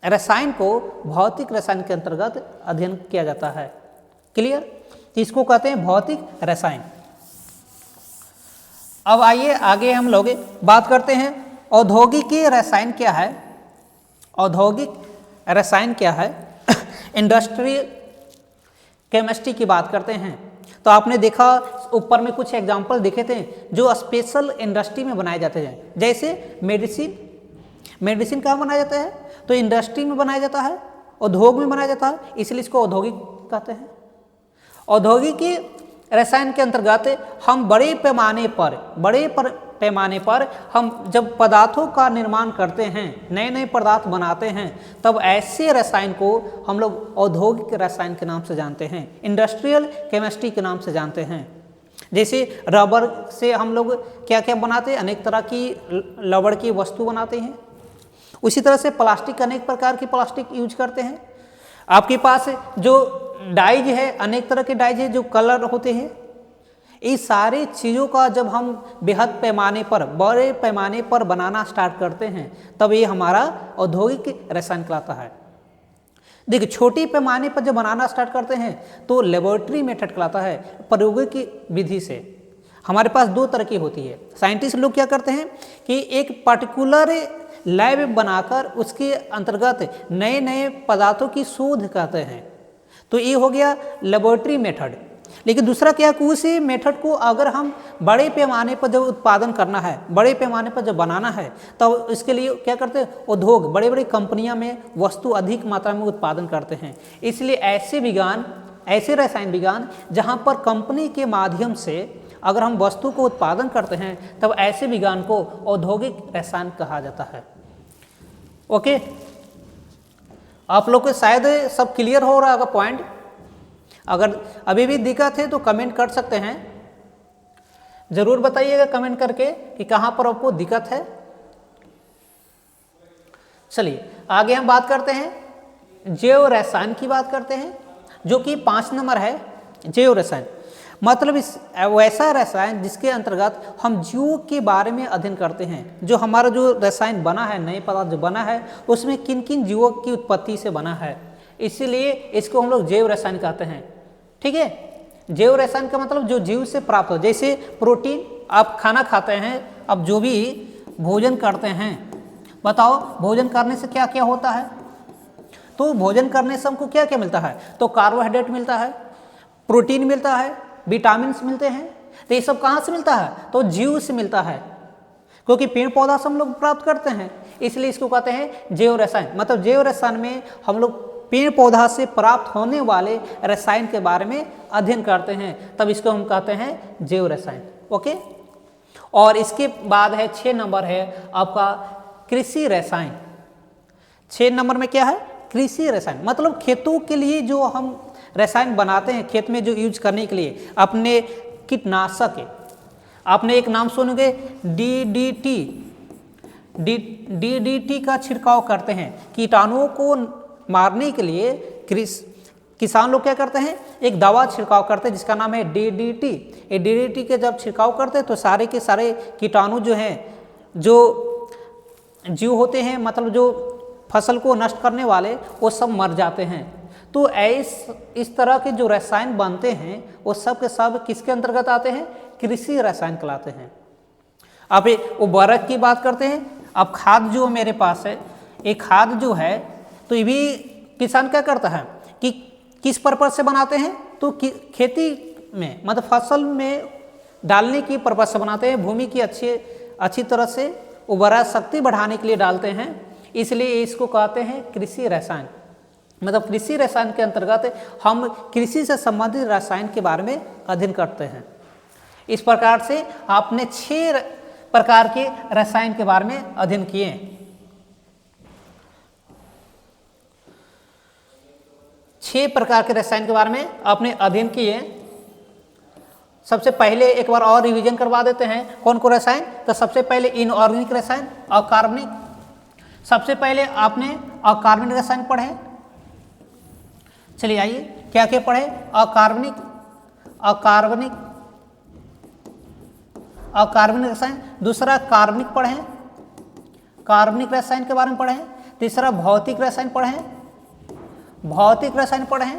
रसायन को भौतिक रसायन के अंतर्गत अध्ययन किया जाता है। क्लियर, इसको कहते हैं भौतिक रसायन। अब आइए आगे हम लोग बात करते हैं औद्योगिक रसायन क्या है। औद्योगिक रसायन क्या है, इंडस्ट्रियल केमिस्ट्री की बात करते हैं। तो आपने देखा ऊपर में कुछ एग्जाम्पल दिखे थे जो स्पेशल इंडस्ट्री में बनाए जाते हैं। जैसे मेडिसिन कहाँ बनाया जाता है, तो इंडस्ट्री में बनाया जाता है, उद्योग में बनाया जाता है, इसलिए इसको औद्योगिक कहते हैं। औद्योगिक रसायन के अंतर्गत हम बड़े पैमाने पर हम जब पदार्थों का निर्माण करते हैं, नए नए पदार्थ बनाते हैं, तब ऐसे रसायन को हम लोग औद्योगिक रसायन के नाम से जानते हैं, इंडस्ट्रियल केमिस्ट्री के नाम से जानते हैं। जैसे रबर से हम लोग क्या क्या बनाते हैं, अनेक तरह की रबड़ की वस्तु बनाते हैं। उसी तरह से प्लास्टिक, अनेक प्रकार की प्लास्टिक यूज करते हैं। आपके पास जो डाइज है, अनेक तरह के डाइज है, जो कलर होते हैं, इस सारी चीज़ों का जब हम बेहद पैमाने पर, बड़े पैमाने पर बनाना स्टार्ट करते हैं तब ये हमारा औद्योगिक रसायन कहलाता है। देखिए छोटी पैमाने पर जब बनाना स्टार्ट करते हैं तो लेबोरेटरी मेथड कहलाता है, प्रयोगिक विधि से। हमारे पास दो तरह की होती है। साइंटिस्ट लोग क्या करते हैं कि एक पर्टिकुलर लैब बनाकर उसके अंतर्गत नए नए पदार्थों की शोध करते हैं, तो ये हो गया लेबोरेटरी मेथड। लेकिन दूसरा क्या कि उसी मेथड को अगर हम बड़े पैमाने पर जब उत्पादन करना है, बड़े पैमाने पर जब बनाना है, तब इसके लिए क्या करते हैं, उद्योग, बड़े बड़ी कंपनियां में वस्तु अधिक मात्रा में उत्पादन करते हैं। इसलिए ऐसे रसायन विज्ञान जहां पर कंपनी के माध्यम से अगर हम वस्तु को उत्पादन करते हैं तब ऐसे विज्ञान को औद्योगिक रसायन कहा जाता है। ओके, आप लोग को शायद सब क्लियर हो रहा होगा पॉइंट। अगर अभी भी दिक्कत है तो कमेंट कर सकते हैं, जरूर बताइएगा कमेंट करके कि कहाँ पर आपको दिक्कत है। चलिए आगे हम बात करते हैं जैव रसायन की बात करते हैं, जो कि 5 नंबर है जैव रसायन। मतलब इस वैसा रसायन जिसके अंतर्गत हम जीवों के बारे में अध्ययन करते हैं। जो हमारा जो रसायन बना है, नए पदार्थ जो बना है, उसमें किन किन जीवों की उत्पत्ति से बना है, इसीलिए इसको हम लोग जैव रसायन कहते हैं। ठीक है, जैव रसायन का मतलब जो जीव से प्राप्त हो। जैसे प्रोटीन, आप खाना खाते हैं, अब जो भी भोजन करते हैं बताओ भोजन करने से क्या क्या होता है? तो भोजन करने से हमको क्या क्या मिलता है? तो कार्बोहाइड्रेट मिलता है, प्रोटीन मिलता है, विटामिन मिलते हैं। तो ये सब कहाँ से मिलता है? तो जीव से मिलता है, क्योंकि पेड़ पौधा से हम लोग प्राप्त करते हैं, इसलिए इसको कहते हैं जैव रसायन। मतलब जैव रसायन में हम लोग पेड़ पौधा से प्राप्त होने वाले रसायन के बारे में अध्ययन करते हैं, तब इसको हम कहते हैं जैव रसायन। ओके। और इसके बाद है 6 नंबर है आपका कृषि रसायन। 6 नंबर में क्या है? कृषि रसायन। मतलब खेतों के लिए जो हम रसायन बनाते हैं, खेत में जो यूज करने के लिए, अपने कीटनाशक है। आपने एक नाम सुनोगे डीडीटी। डीडीटी का छिड़काव करते हैं कीटाणुओं को मारने के लिए। किसान लोग क्या करते हैं? एक दवा छिड़काव करते हैं जिसका नाम है डीडीटी। ये डीडीटी के जब छिड़काव करते हैं तो सारे के सारे कीटाणु जो हैं, जो जीव होते हैं, मतलब जो फसल को नष्ट करने वाले, वो सब मर जाते हैं। तो इस तरह के जो रसायन बनते हैं वो सब के सब किसके अंतर्गत आते हैं? कृषि रसायन कहलाते हैं। अब उर्वरक की बात करते हैं। अब खाद जो मेरे पास है, ये खाद जो है, तो ये भी किसान क्या करता है कि किस पर्पज से बनाते हैं? तो खेती में, मतलब फसल में डालने की पर्पज से बनाते हैं। भूमि की अच्छी तरह से उर्वरा शक्ति बढ़ाने के लिए डालते हैं, इसलिए इसको कहते हैं कृषि रसायन। मतलब कृषि रसायन के अंतर्गत हम कृषि से संबंधित रसायन के बारे में अध्ययन करते हैं। इस प्रकार से आपने 6 प्रकार के रसायन के बारे में अध्ययन किए। 6 प्रकार के रसायन के बारे में आपने अध्ययन किए। सबसे पहले एक बार और रिवीजन करवा देते हैं कौन कौन रसायन। तो सबसे पहले इनऑर्गेनिक रसायन, अकार्बनिक। सबसे पहले आपने अकार्बनिक रसायन पढ़े। चलिए आइए क्या क्या पढ़े? अकार्बनिक रसायन। दूसरा कार्बनिक पढ़े, कार्बनिक रसायन के बारे में पढ़े। तीसरा भौतिक रसायन पढ़े।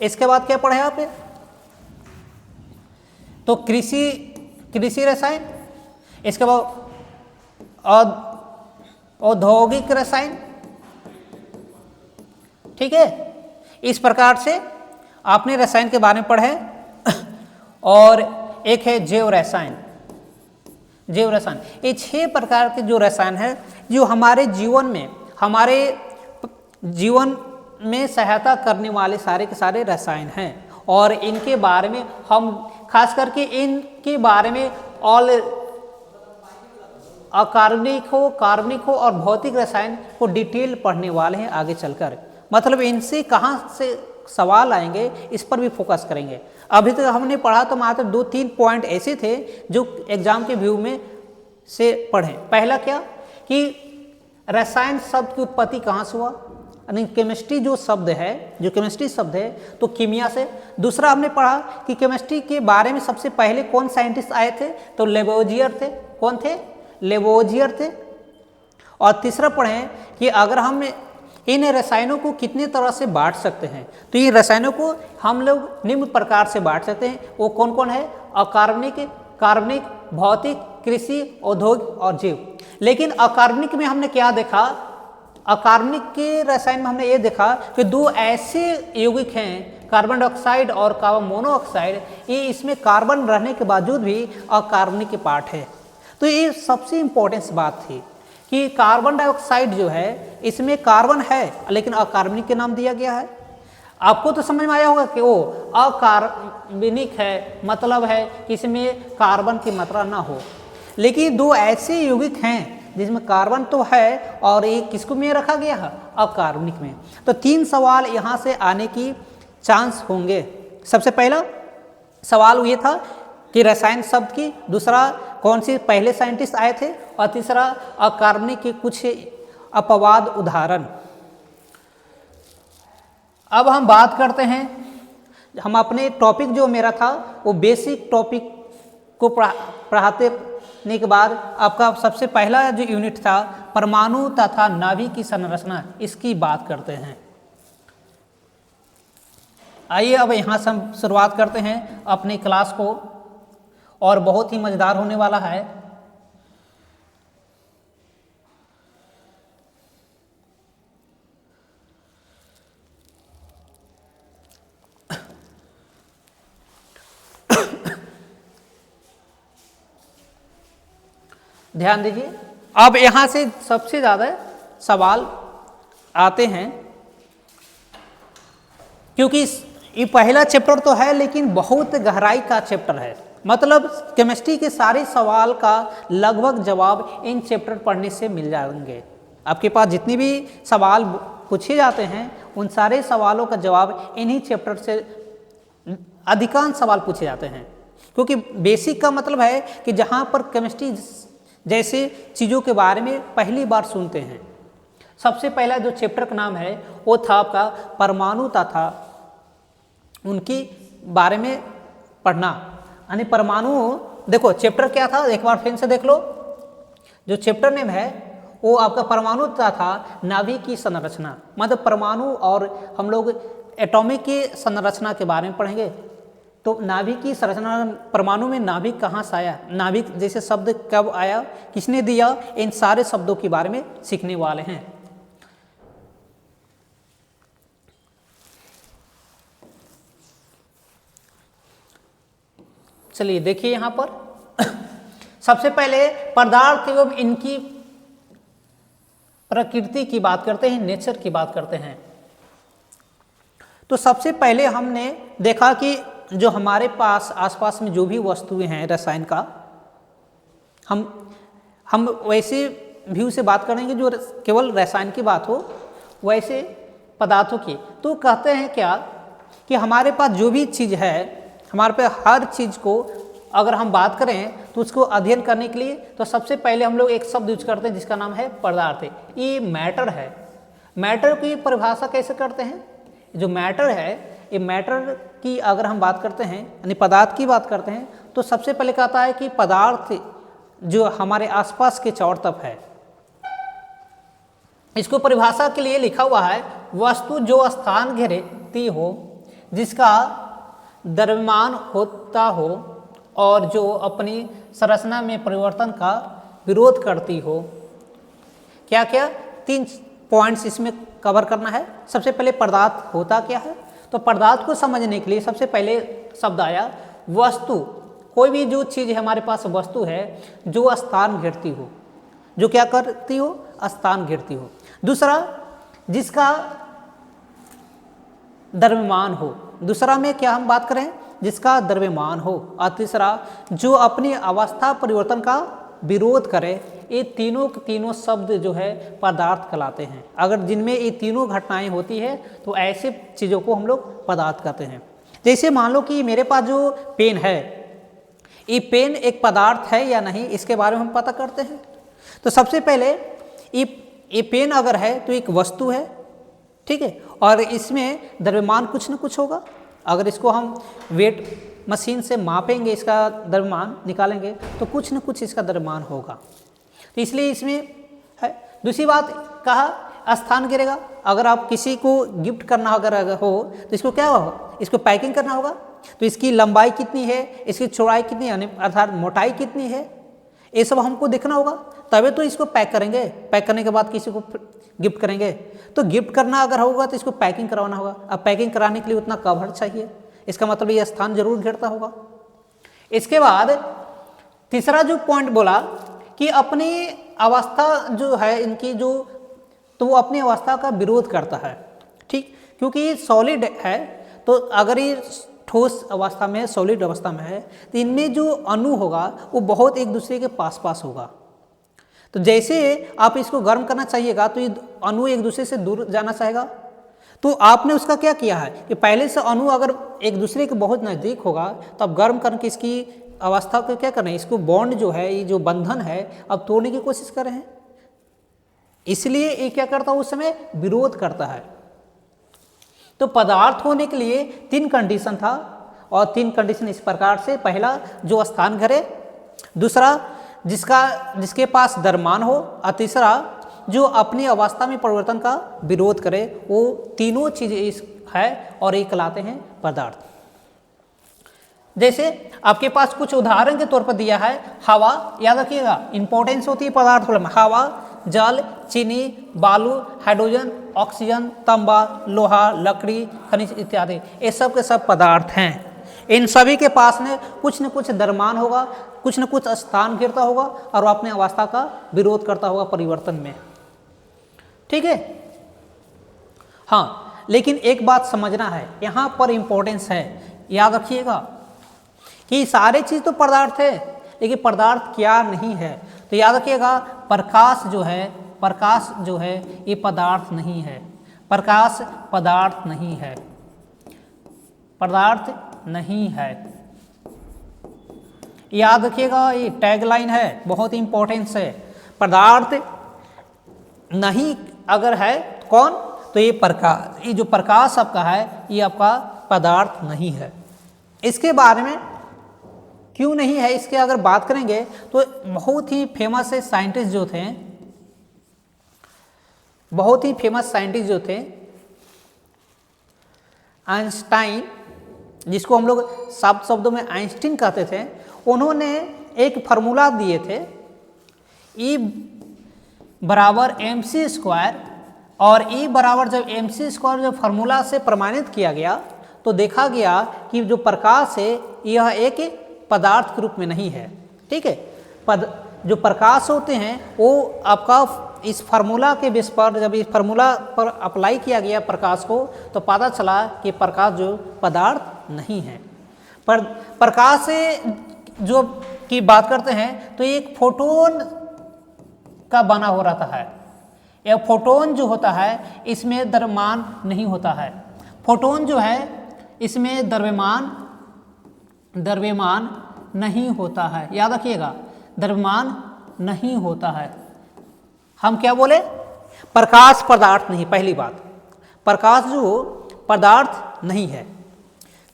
इसके बाद क्या पढ़े आप? तो कृषि रसायन। इसके बाद औद्योगिक रसायन। ठीक है, इस प्रकार से आपने रसायन के बारे में पढ़े। और एक है जैव रसायन। ये 6 प्रकार के जो रसायन है, जो हमारे जीवन में सहायता करने वाले सारे के सारे रसायन हैं। और इनके बारे में हम खास करके इनके बारे में ऑल अकार्बनिक हो और भौतिक रसायन को डिटेल पढ़ने वाले हैं आगे चलकर। मतलब इनसे कहाँ से सवाल आएंगे इस पर भी फोकस करेंगे। अभी तक हमने पढ़ा तो मात्र 2-3 पॉइंट ऐसे थे जो एग्जाम के व्यू में से पढ़े। पहला क्या कि रसायन शब्द की उत्पत्ति कहाँ से हुआ, यानी केमिस्ट्री जो केमिस्ट्री शब्द है तो कीमिया से। दूसरा हमने पढ़ा कि केमिस्ट्री के बारे में सबसे पहले कौन साइंटिस्ट आए थे? तो लेवोजियर थे। कौन थे? लेवोजियर थे। और तीसरा पढ़े कि अगर हम इन रसायनों को कितने तरह से बांट सकते हैं, तो ये रसायनों को हम लोग निम्न प्रकार से बांट सकते हैं। वो कौन कौन है? अकार्बनिक, कार्बनिक, भौतिक, कृषि, औद्योगिक और जैव। लेकिन अकार्बनिक में हमने क्या देखा? अकार्बनिक के रसायन में हमने ये देखा कि 2 ऐसे यौगिक हैं, कार्बन डाइऑक्साइड और कार्बन मोनोऑक्साइड। ये इसमें कार्बन रहने के बावजूद भी अकार्बनिक के पार्ट है। तो ये सबसे इम्पोर्टेंट बात थी कि कार्बन डाइऑक्साइड जो है, इसमें कार्बन है लेकिन अकार्बनिक के नाम दिया गया है। आपको तो समझ में आया होगा कि वो अकार्बनिक है, मतलब है कि इसमें कार्बन की मात्रा ना हो। लेकिन 2 ऐसे यौगिक हैं जिसमें कार्बन तो है और ये किसको में रखा गया है? अकार्बनिक में। तो 3 सवाल यहाँ से आने की चांस होंगे। सबसे पहला सवाल ये था कि रसायन शब्द की, दूसरा कौन से पहले साइंटिस्ट आए थे, और तीसरा अकार्बनिक के कुछ अपवाद उदाहरण। अब हम बात करते हैं, हम अपने टॉपिक जो मेरा था वो बेसिक टॉपिक को पढ़ाते के बाद आपका सबसे पहला जो यूनिट था परमाणु तथा नाभिक की संरचना, इसकी बात करते हैं। आइए अब यहाँ से हम शुरुआत करते हैं अपनी क्लास को, और बहुत ही मज़ेदार होने वाला है। ध्यान दीजिए। अब यहाँ से सबसे ज़्यादा सवाल आते हैं, क्योंकि ये पहला चैप्टर तो है लेकिन बहुत गहराई का चैप्टर है। मतलब केमिस्ट्री के सारे सवाल का लगभग जवाब इन चैप्टर पढ़ने से मिल जाएंगे। आपके पास जितनी भी सवाल पूछे जाते हैं उन सारे सवालों का जवाब इन्हीं चैप्टर से अधिकांश सवाल पूछे जाते हैं, क्योंकि बेसिक का मतलब है कि जहाँ पर केमिस्ट्री जैसे चीज़ों के बारे में पहली बार सुनते हैं। सबसे पहला जो चैप्टर का नाम है वो था आपका परमाणु तथा उनकी बारे में पढ़ना, यानी परमाणु। देखो चैप्टर क्या था, एक बार फिर से देख लो। जो चैप्टर नेम है वो आपका परमाणु तथा नाभिक की संरचना, मतलब परमाणु और हम लोग एटॉमिक की संरचना के बारे में पढ़ेंगे। तो नाभिक की संरचना, परमाणु में नाभिक कहाँ से आया, नाभिक जैसे शब्द कब आया, किसने दिया, इन सारे शब्दों के बारे में सीखने वाले हैं। चलिए देखिए यहाँ पर सबसे पहले पदार्थ एवं इनकी प्रकृति की बात करते हैं, नेचर की बात करते हैं। तो सबसे पहले हमने देखा कि जो हमारे पास आसपास में जो भी वस्तुएं हैं रसायन का, हम वैसे व्यू से बात करेंगे जो केवल रसायन की बात हो, वैसे पदार्थों की। तो कहते हैं क्या कि हमारे पास जो भी चीज़ है, हमारे पे हर चीज़ को अगर हम बात करें तो उसको अध्ययन करने के लिए तो सबसे पहले हम लोग एक शब्द यूज करते हैं जिसका नाम है पदार्थ। ये मैटर है। मैटर की परिभाषा कैसे करते हैं, जो मैटर है, ये मैटर की अगर हम बात करते हैं यानी पदार्थ की बात करते हैं तो सबसे पहले कहता है कि पदार्थ जो हमारे आसपास के चारों तरफ है, इसको परिभाषा के लिए लिखा हुआ है वस्तु जो स्थान घेरती हो, जिसका द्रव्यमान होता हो और जो अपनी संरचना में परिवर्तन का विरोध करती हो। क्या क्या 3 पॉइंट्स इसमें कवर करना है। सबसे पहले पदार्थ होता क्या है, तो पदार्थ को समझने के लिए सबसे पहले शब्द आया वस्तु। कोई भी जो चीज़ है हमारे पास वस्तु है जो स्थान घेरती हो, जो क्या करती हो, स्थान घेरती हो। दूसरा जिसका द्रव्यमान हो, दूसरा में क्या हम बात करें, जिसका द्रव्यमान हो। और तीसरा जो अपनी अवस्था परिवर्तन का विरोध करे। ये तीनों शब्द जो है पदार्थ कहलाते हैं। अगर जिनमें ये तीनों घटनाएं होती है तो ऐसे चीज़ों को हम लोग पदार्थ कहते हैं। जैसे मान लो कि मेरे पास जो पेन है, ये पेन एक पदार्थ है या नहीं, इसके बारे में हम पता करते हैं। तो सबसे पहले ये पेन अगर है तो एक वस्तु है, ठीक है, और इसमें द्रव्यमान कुछ न कुछ होगा। अगर इसको हम वेट मशीन से मापेंगे, इसका द्रव्यमान निकालेंगे तो कुछ न कुछ इसका द्रव्यमान होगा। तो इसलिए इसमें है। दूसरी बात कहा स्थान गिरेगा। अगर आप किसी को गिफ्ट करना अगर हो तो इसको क्या हो, इसको पैकिंग करना होगा। तो इसकी लंबाई कितनी है, इसकी चौड़ाई कितनी है, अर्थात मोटाई कितनी है, ये सब हमको देखना होगा, तभी तो इसको पैक करेंगे। पैक करने के बाद किसी को गिफ्ट करेंगे। तो गिफ्ट करना अगर होगा तो इसको पैकिंग करवाना होगा। अब पैकिंग कराने के लिए उतना कवर चाहिए, इसका मतलब ये स्थान जरूर घेरता होगा। इसके बाद तीसरा जो पॉइंट बोला कि अपनी अवस्था जो है इनकी जो, तो वो अपनी अवस्था का विरोध करता है, ठीक, क्योंकि ये सॉलिड है। तो अगर ये ठोस अवस्था में, सॉलिड अवस्था में है, तो इनमें जो अणु होगा वो बहुत एक दूसरे के पास पास होगा। तो जैसे आप इसको गर्म करना चाहिएगा तो ये अणु एक दूसरे से दूर जाना चाहेगा। तो आपने उसका क्या किया है कि पहले से अणु अगर एक दूसरे के बहुत नज़दीक होगा तो आप गर्म करके इसकी अवस्था को क्या कर रहे हैं, इसको बॉन्ड जो है, ये जो बंधन है, अब तोड़ने की कोशिश कर रहे हैं। इसलिए ये क्या करता है, उस समय विरोध करता है। तो पदार्थ होने के लिए 3 कंडीशन था, और 3 कंडीशन इस प्रकार से, पहला जो स्थान घेरे, दूसरा जिसके पास द्रव्यमान हो, और तीसरा जो अपनी अवस्था में परिवर्तन का विरोध करे। वो तीनों चीज़ें है और ये कहलाते हैं पदार्थ। जैसे आपके पास कुछ उदाहरण के तौर पर दिया है, हवा, याद रखिएगा इंपॉर्टेंस होती है पदार्थ में। हवा, जल, चीनी, बालू, हाइड्रोजन, ऑक्सीजन, तांबा, लोहा, लकड़ी, खनिज इत्यादि, ये सब के सब पदार्थ हैं। इन सभी के पास में कुछ न कुछ द्रव्यमान होगा, कुछ न कुछ स्थान घेरता होगा और वो अपने अवस्था का विरोध करता होगा परिवर्तन में। ठीक है। हाँ, लेकिन एक बात समझना है, यहाँ पर इंपॉर्टेंस है, याद रखिएगा कि सारे चीज़ तो पदार्थ है, लेकिन पदार्थ क्या नहीं है। तो याद रखिएगा प्रकाश जो है ये पदार्थ नहीं है। प्रकाश पदार्थ नहीं है, पदार्थ नहीं है। याद रखिएगा, ये टैगलाइन है, बहुत इंपॉर्टेंस है। पदार्थ नहीं अगर है तो कौन, तो ये प्रकाश, ये जो प्रकाश आपका है ये आपका पदार्थ नहीं है। इसके बारे में क्यों नहीं है, इसके अगर बात करेंगे तो बहुत ही फेमस है साइंटिस्ट जो थे, बहुत ही फेमस साइंटिस्ट जो थे आइंस्टाइन, जिसको हम लोग साफ शब्दों में आइंस्टीन कहते थे, उन्होंने एक फार्मूला दिए थे E बराबर mc², और E बराबर जब mc² जब फार्मूला से प्रमाणित किया गया तो देखा गया कि जो प्रकाश है यह एक पदार्थ के रूप में नहीं है। ठीक है, जो प्रकाश होते हैं वो आपका इस फार्मूला के बेस पर, जब इस फार्मूला पर अप्लाई किया गया प्रकाश को, तो पता चला कि प्रकाश जो पदार्थ नहीं है। पर प्रकाश से जो की बात करते हैं तो एक फोटोन का बना हो रहता है। यह फोटोन जो होता है इसमें द्रव्यमान नहीं होता है। फोटोन जो है इसमें द्रव्यमान नहीं होता है। याद रखिएगा, द्रव्यमान नहीं होता है। हम क्या बोले, प्रकाश पदार्थ नहीं। पहली बात, प्रकाश जो पदार्थ नहीं है।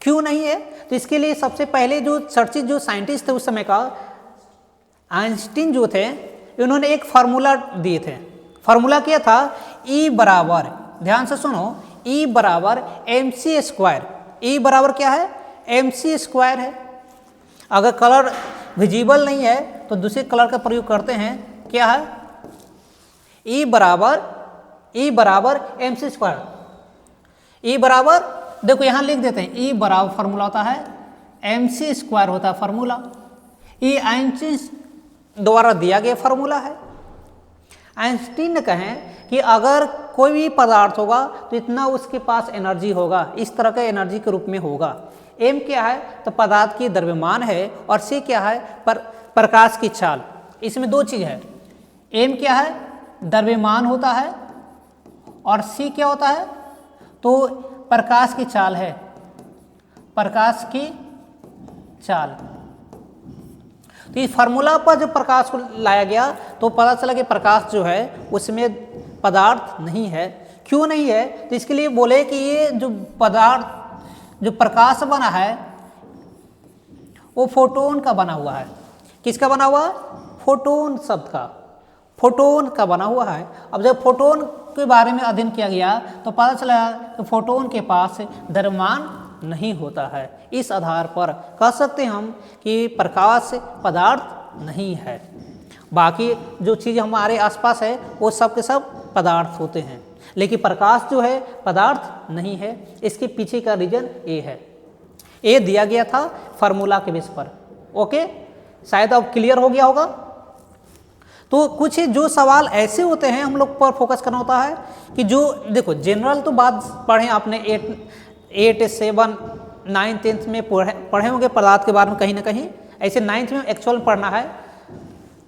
क्यों नहीं है, तो इसके लिए सबसे पहले जो चर्चित जो साइंटिस्ट थे उस समय का, आइंस्टीन जो थे, इन्होंने एक फार्मूला दिए थे। फार्मूला क्या था, E बराबर, ध्यान से सुनो, E बराबर mc²। E बराबर क्या है, mc² है। अगर कलर विजिबल नहीं है तो दूसरे कलर का प्रयोग करते हैं, क्या है, E बराबर mc²। E बराबर, देखो यहाँ लिख देते हैं, E बराबर फार्मूला होता है mc² होता है फार्मूला। ये आइंस्टीन द्वारा दिया गया फार्मूला है। आइंस्टीन ने कहें कि अगर कोई भी पदार्थ होगा तो इतना उसके पास एनर्जी होगा, इस तरह का एनर्जी के रूप में होगा। एम क्या है, तो पदार्थ की द्रव्यमान है, और सी क्या है, प्रकाश की चाल। इसमें दो चीज़ है, एम क्या है, द्रव्यमान होता है, और सी क्या होता है, तो प्रकाश की चाल है, प्रकाश की चाल। तो इस फार्मूला पर जब प्रकाश को लाया गया तो पता चला कि प्रकाश जो है उसमें पदार्थ नहीं है। क्यों नहीं है, तो इसके लिए बोले कि ये जो पदार्थ, जो प्रकाश बना है वो फोटोन का बना हुआ है। किसका बना हुआ है, फोटोन शब्द का, फोटोन का बना हुआ है। अब जब फोटोन के बारे में अध्ययन किया गया तो पता चला कि फोटोन के पास द्रव्यमान नहीं होता है। इस आधार पर कह सकते हैं हम कि प्रकाश पदार्थ नहीं है। बाकी जो चीज़ हमारे आसपास है वो सब के सब पदार्थ होते हैं, लेकिन प्रकाश जो है पदार्थ नहीं है। इसके पीछे का रीजन ये है, ये दिया गया था फार्मूला के बेस पर। ओके, शायद अब क्लियर हो गया होगा। तो कुछ जो सवाल ऐसे होते हैं हम लोग पर फोकस करना होता है कि जो देखो जनरल तो बात पढ़े आपने 8, 7, 9, 10 में पढ़े होंगे पदार्थ के बारे में कहीं ना कहीं। ऐसे 9th में एक्चुअल पढ़ना है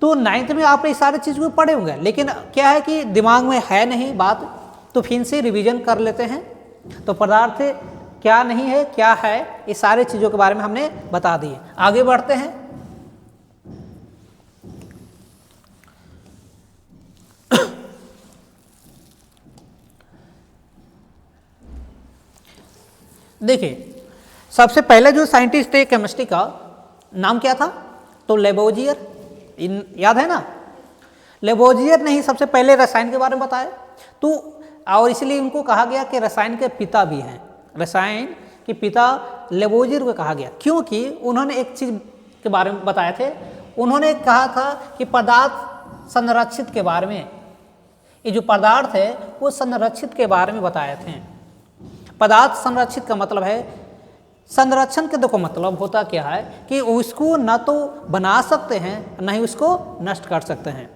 तो 9th में आप ये सारी चीज़ को पढ़े होंगे, लेकिन क्या है कि दिमाग में है नहीं बात, तो फिर से रिवीजन कर लेते हैं। तो पदार्थ क्या नहीं है क्या है, ये सारे चीज़ों के बारे में हमने बता दिए। आगे बढ़ते हैं। देखिए, सबसे पहले जो साइंटिस्ट थे केमिस्ट्री का नाम क्या था, तो लेबोजियर, याद है ना। लेबोजियर ने ही सबसे पहले रसायन के बारे में बताया। तो और इसलिए उनको कहा गया कि रसायन के पिता भी हैं, रसायन के पिता लेबोजियर को कहा गया, क्योंकि उन्होंने एक चीज़ के बारे में बताए थे। उन्होंने कहा था कि पदार्थ संरक्षित के बारे में, ये जो पदार्थ है वो संरक्षित के बारे में बताए थे। पदार्थ संरक्षित का मतलब है संरक्षण के देखो मतलब होता क्या है कि उसको न तो बना सकते हैं न ही उसको नष्ट कर सकते हैं,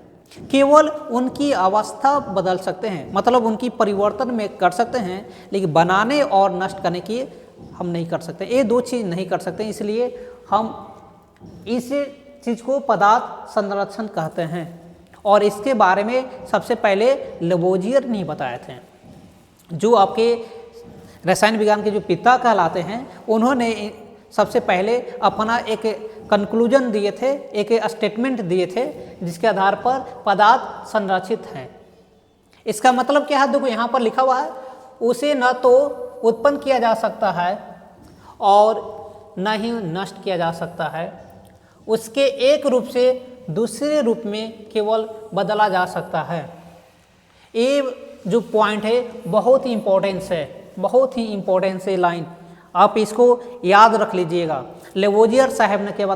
केवल उनकी अवस्था बदल सकते हैं, मतलब उनकी परिवर्तन में कर सकते हैं, लेकिन बनाने और नष्ट करने की हम नहीं कर सकते। ये दो चीज़ नहीं कर सकते, इसलिए हम इस चीज़ को पदार्थ संरक्षण कहते हैं। और इसके बारे में सबसे पहले लेवोजियर ने बताए थे, जो आपके रसायन विज्ञान के जो पिता कहलाते हैं। उन्होंने सबसे पहले अपना एक कंक्लूजन दिए थे, एक स्टेटमेंट दिए थे, जिसके आधार पर पदार्थ संरक्षित हैं। इसका मतलब क्या है, देखो यहाँ पर लिखा हुआ है, उसे न तो उत्पन्न किया जा सकता है और न ही नष्ट किया जा सकता है, उसके एक रूप से दूसरे रूप में केवल बदला जा सकता है। ये जो पॉइंट है बहुत ही इम्पोर्टेंस है, बहुत ही इम्पोर्टेंस है लाइन, आप इसको याद रख लीजिएगा। लेवोजियर साहब ने क्या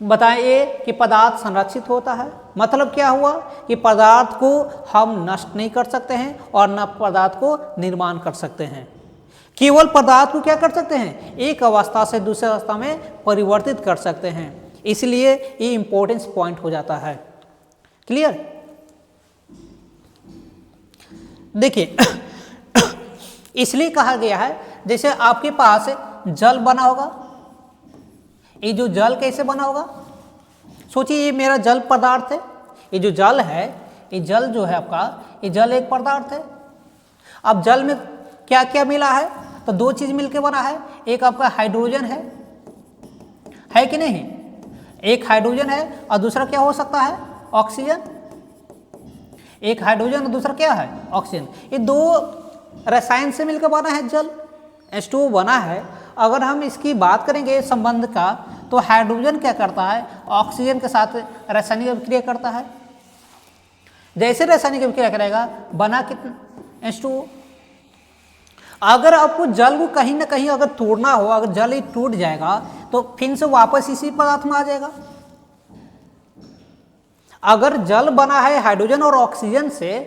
बताए कि पदार्थ संरक्षित होता है। मतलब क्या हुआ कि पदार्थ को हम नष्ट नहीं कर सकते हैं और न पदार्थ को निर्माण कर सकते हैं, केवल पदार्थ को क्या कर सकते हैं, एक अवस्था से दूसरी अवस्था में परिवर्तित कर सकते हैं। इसलिए ये इंपॉर्टेंस पॉइंट हो जाता है। क्लियर? देखिए इसलिए कहा गया है, जैसे आपके पास जल बना होगा, ये जो जल कैसे बना होगा, सोचिए ये मेरा जल पदार्थ है, ये जो जल है, ये जल जो है आपका, ये जल एक पदार्थ है। अब जल में क्या क्या मिला है, तो दो चीज मिलके बना है, एक आपका हाइड्रोजन है कि नहीं, एक हाइड्रोजन है और दूसरा क्या हो सकता है, ऑक्सीजन। एक हाइड्रोजन और दूसरा क्या है, ऑक्सीजन। ये दो रसायन से मिलकर बना है जल, H2O बना है। अगर हम इसकी बात करेंगे संबंध का, तो हाइड्रोजन क्या करता है, ऑक्सीजन के साथ रासायनिक अभिक्रिया करता है। जैसे रासायनिक अभिक्रिया करेगा, बना कितना, H2O। अगर आपको जल को कहीं ना कहीं अगर तोड़ना हो, अगर जल ही टूट जाएगा तो फिर से वापस इसी पदार्थ में आ जाएगा। अगर जल बना है हाइड्रोजन और ऑक्सीजन से,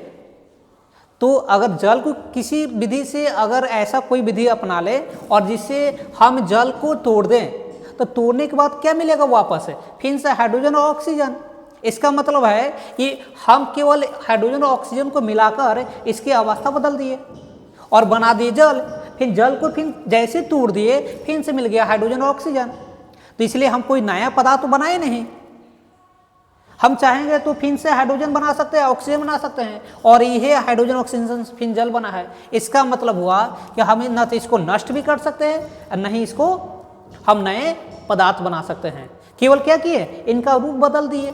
तो अगर जल को किसी विधि से अगर ऐसा कोई विधि अपना ले और जिससे हम जल को तोड़ दें, तो तोड़ने के बाद क्या मिलेगा वापस है, फिर से हाइड्रोजन और ऑक्सीजन। इसका मतलब है कि हम केवल हाइड्रोजन और ऑक्सीजन को मिलाकर इसकी अवस्था बदल दिए और बना दिए जल। फिर जल को फिर जैसे तोड़ दिए, फिर से मिल गया हाइड्रोजन और ऑक्सीजन। तो इसलिए हम कोई नया पदार्थ तो बनाए नहीं, हम चाहेंगे तो फिर से हाइड्रोजन बना सकते हैं, ऑक्सीजन बना सकते हैं, और यह हाइड्रोजन ऑक्सीजन फिर जल बना है। इसका मतलब हुआ कि हम न तो इसको नष्ट भी कर सकते हैं और न ही इसको हम नए पदार्थ बना सकते हैं। केवल क्या किए, इनका रूप बदल दिए।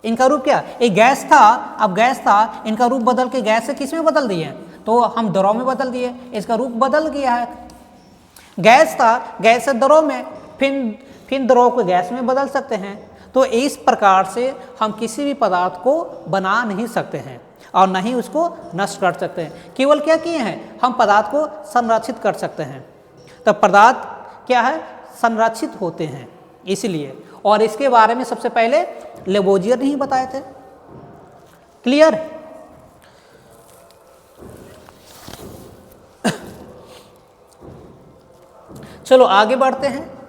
इनका रूप क्या, एक गैस था, अब गैस था, इनका रूप बदल के गैस से किस में बदल दिए, तो हम द्रव में बदल दिए, इसका रूप बदल गया है। गैस था, गैस से द्रव में, फिर द्रव को गैस में बदल सकते हैं। तो इस प्रकार से हम किसी भी पदार्थ को बना नहीं सकते हैं और न ही उसको नष्ट कर सकते हैं। केवल क्या किए हैं, हम पदार्थ को संरक्षित कर सकते हैं। तो पदार्थ क्या है, संरक्षित होते हैं इसलिए। और इसके बारे में सबसे पहले लेवोजियर ने ही बताए थे। क्लियर? चलो आगे बढ़ते हैं।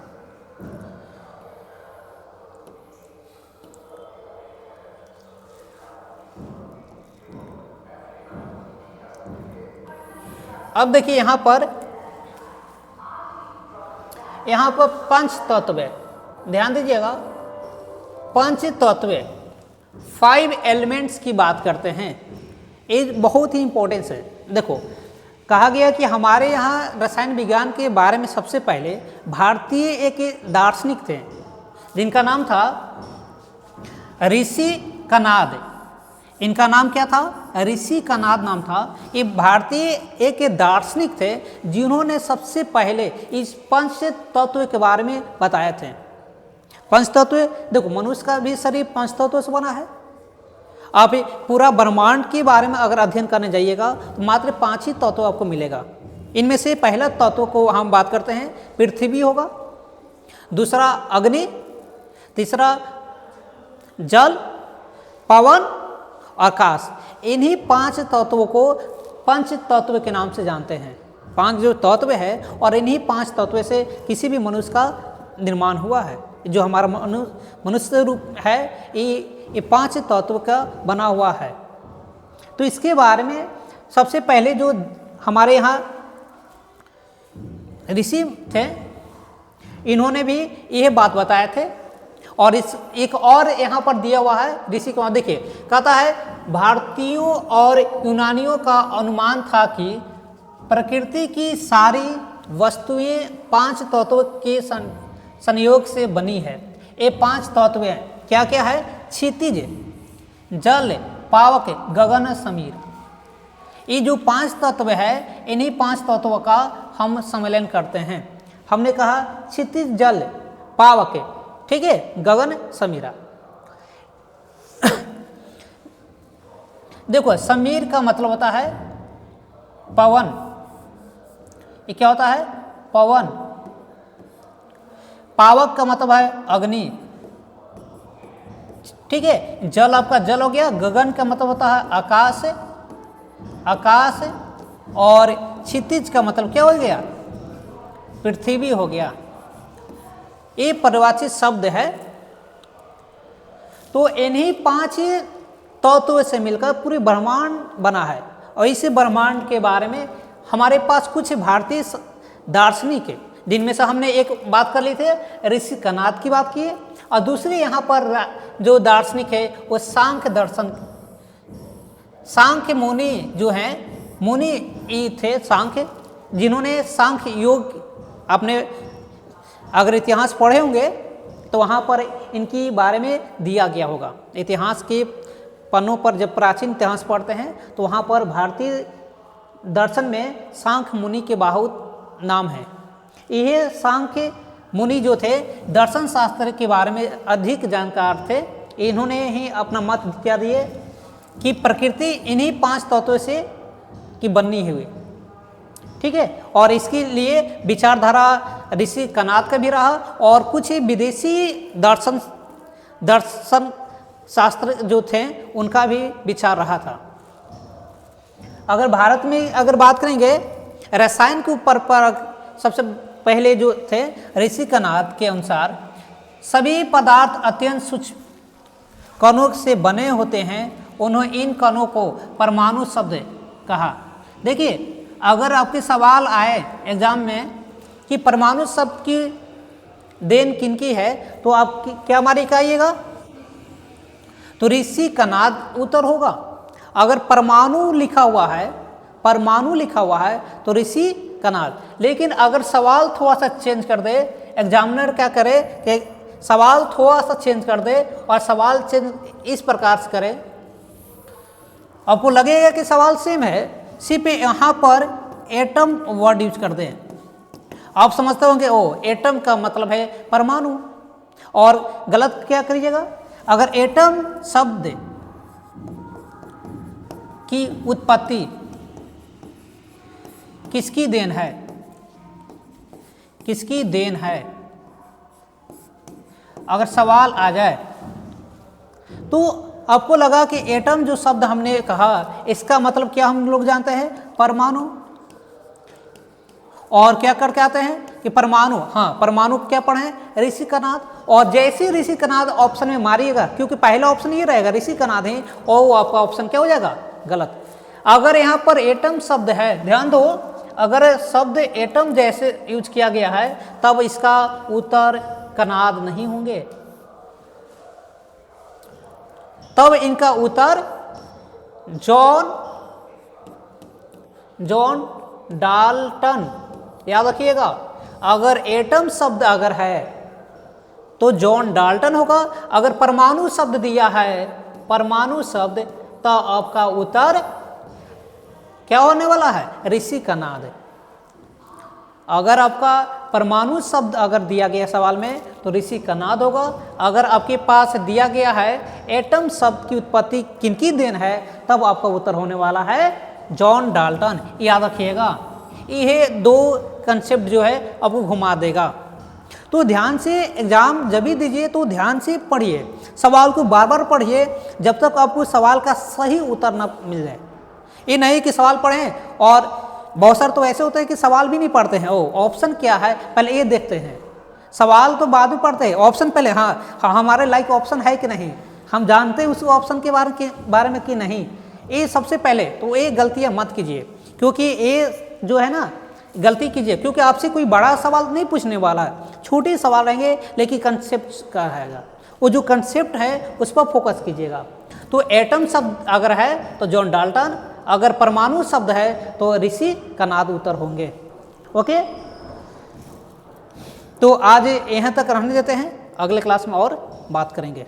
अब देखिए यहां पर पंच तत्व है, ध्यान दीजिएगा, पंच तत्व 5 एलिमेंट्स की बात करते हैं। ये बहुत ही इंपॉर्टेंस है। देखो कहा गया कि हमारे यहाँ रसायन विज्ञान के बारे में सबसे पहले भारतीय एक दार्शनिक थे जिनका नाम था ऋषि कनाद। इनका नाम क्या था, ऋषि कनाद नाम था। ये भारतीय एक दार्शनिक थे जिन्होंने सबसे पहले इस पंच तत्व के बारे में बताए थे। पंच तत्व, देखो मनुष्य का भी शरीर पंच तत्व से बना है। आप पूरा ब्रह्मांड के बारे में अगर अध्ययन करने जाइएगा तो मात्र 5 ही तत्व आपको मिलेगा। इनमें से पहला तत्व को हम बात करते हैं, पृथ्वी होगा, दूसरा अग्नि, तीसरा जल, पवन, आकाश। इन्हीं 5 तत्वों को पंच तत्व के नाम से जानते हैं। 5 जो तत्व है, और इन्हीं 5 तत्व से किसी भी मनुष्य का निर्माण हुआ है। जो हमारा मनुष्य रूप है ये 5 तत्व का बना हुआ है। तो इसके बारे में सबसे पहले जो हमारे यहाँ ऋषि थे, इन्होंने भी यह बात बताए थे। और इस एक और यहाँ पर दिया हुआ है ऋषि को, देखिए कहता है भारतीयों और यूनानियों का अनुमान था कि प्रकृति की सारी वस्तुएं 5 तत्वों के संयोग से बनी है। ये 5 तत्व क्या क्या है? क्षितिज, जल, पावक, गगन, समीर। ये जो 5 तत्व है, इन्हीं 5 तत्वों का हम सम्मेलन करते हैं। हमने कहा क्षितिज, जल, पावक, ठीक है, गगन, समीरा। देखो समीर का मतलब होता है पवन। ये क्या होता है? पवन। पावक का मतलब है अग्नि, ठीक है। जल आपका जल हो गया। गगन का मतलब होता है आकाश, आकाश। और क्षितिज का मतलब क्या हो गया? पृथ्वी हो गया। ये परिभाषित शब्द है। तो इन्हीं 5 तत्वों से मिलकर पूरी ब्रह्मांड बना है। और इस ब्रह्मांड के बारे में हमारे पास कुछ भारतीय दार्शनिक है, जिनमें से हमने एक बात कर ली थी, ऋषि कनाद की बात की है। और दूसरी यहाँ पर जो दार्शनिक है वो सांख्य दर्शन, सांख्य मुनि जो हैं, मुनि थे सांख्य, जिन्होंने सांख्य योग, आपने अगर इतिहास पढ़े होंगे तो वहाँ पर इनकी बारे में दिया गया होगा। इतिहास के पन्नों पर जब प्राचीन इतिहास पढ़ते हैं तो वहाँ पर भारतीय दर्शन में सांख्य मुनि के बहुत नाम है। यह सांख्य मुनि जो थे दर्शन शास्त्र के बारे में अधिक जानकार थे। इन्होंने ही अपना मत क्या दिए कि प्रकृति इन्हीं 5 तत्वों से की बनी हुई, ठीक है। और इसके लिए विचारधारा ऋषि कनाद का भी रहा, और कुछ विदेशी दर्शन शास्त्र जो थे उनका भी विचार रहा था। अगर भारत में अगर बात करेंगे रसायन के ऊपर सबसे पहले जो थे ऋषि कनाद के अनुसार सभी पदार्थ अत्यंत सूक्ष्म कणों से बने होते हैं। उन्होंने इन कणों को परमाणु शब्द कहा। देखिए अगर आपके सवाल आए एग्जाम में कि परमाणु शब्द की देन किनकी है तो आप क्या मारिएगा? तो ऋषि कनाद उत्तर होगा। अगर परमाणु लिखा हुआ है तो ऋषि कनाद। लेकिन अगर सवाल थोड़ा सा चेंज कर दे, एग्जामिनर क्या करे कि सवाल थोड़ा सा चेंज कर दे और सवाल चेंज इस प्रकार से करे, आपको लगेगा कि सवाल सेम है, सिर्फ यहाँ पर एटम वर्ड यूज कर दें। आप समझते होंगे ओ एटम का मतलब है परमाणु, और गलत क्या करिएगा? अगर एटम शब्द की उत्पत्ति किसकी देन है? किसकी देन है? अगर सवाल आ जाए तो आपको लगा कि एटम जो शब्द हमने कहा इसका मतलब क्या हम लोग जानते हैं? परमाणु। और क्या करके आते हैं कि परमाणु, हाँ परमाणु क्या पढ़े? ऋषि कनाद। और जैसे ऋषि कनाद ऑप्शन में मारिएगा, क्योंकि पहला ऑप्शन ये रहेगा ऋषि कनाद है, और वो आपका ऑप्शन क्या हो जाएगा? गलत। अगर यहाँ पर एटम शब्द है, ध्यान दो, अगर शब्द एटम जैसे यूज किया गया है तब इसका उत्तर कनाद नहीं होंगे, तब इनका उत्तर जॉन डाल्टन। याद रखिएगा, अगर एटम शब्द अगर है तो जॉन डाल्टन होगा। अगर परमाणु शब्द दिया है, परमाणु शब्द, तो आपका उत्तर क्या होने वाला है? ऋषि कनाद। अगर आपका परमाणु शब्द अगर दिया गया सवाल में तो ऋषि कनाद होगा। अगर आपके पास दिया गया है एटम शब्द की उत्पत्ति किनकी देन है, तब आपका उत्तर होने वाला है जॉन डाल्टन। याद रखिएगा, ये 2 कंसेप्ट जो है आपको घुमा देगा। तो ध्यान से एग्जाम जब भी दीजिए तो ध्यान से पढ़िए, सवाल को बार बार पढ़िए जब तक आपको सवाल का सही उत्तर न मिल जाए। ये नहीं कि सवाल पढ़ें और बहुत सारे तो ऐसे होते हैं कि सवाल भी नहीं पढ़ते हैं, ओ ऑप्शन क्या है पहले ये देखते हैं, सवाल तो बाद में पढ़ते हैं, ऑप्शन पहले, हाँ हमारे लाइक ऑप्शन है कि नहीं, हम जानते हैं उस ऑप्शन के बारे में कि नहीं, ये सबसे पहले तो ये गलतियाँ मत कीजिए, क्योंकि ये जो है ना गलती कीजिए, क्योंकि आपसे कोई बड़ा सवाल नहीं पूछने वाला है, छोटे सवाल रहेंगे लेकिन कंसेप्ट का रहेगा, वो जो कंसेप्ट है उस पर फोकस कीजिएगा। तो एटम शब्द अगर है तो जॉन डाल्टन, अगर परमाणु शब्द है तो ऋषि कनाद उत्तर होंगे। ओके, तो आज यहाँ तक रहने देते हैं, अगले क्लास में और बात करेंगे।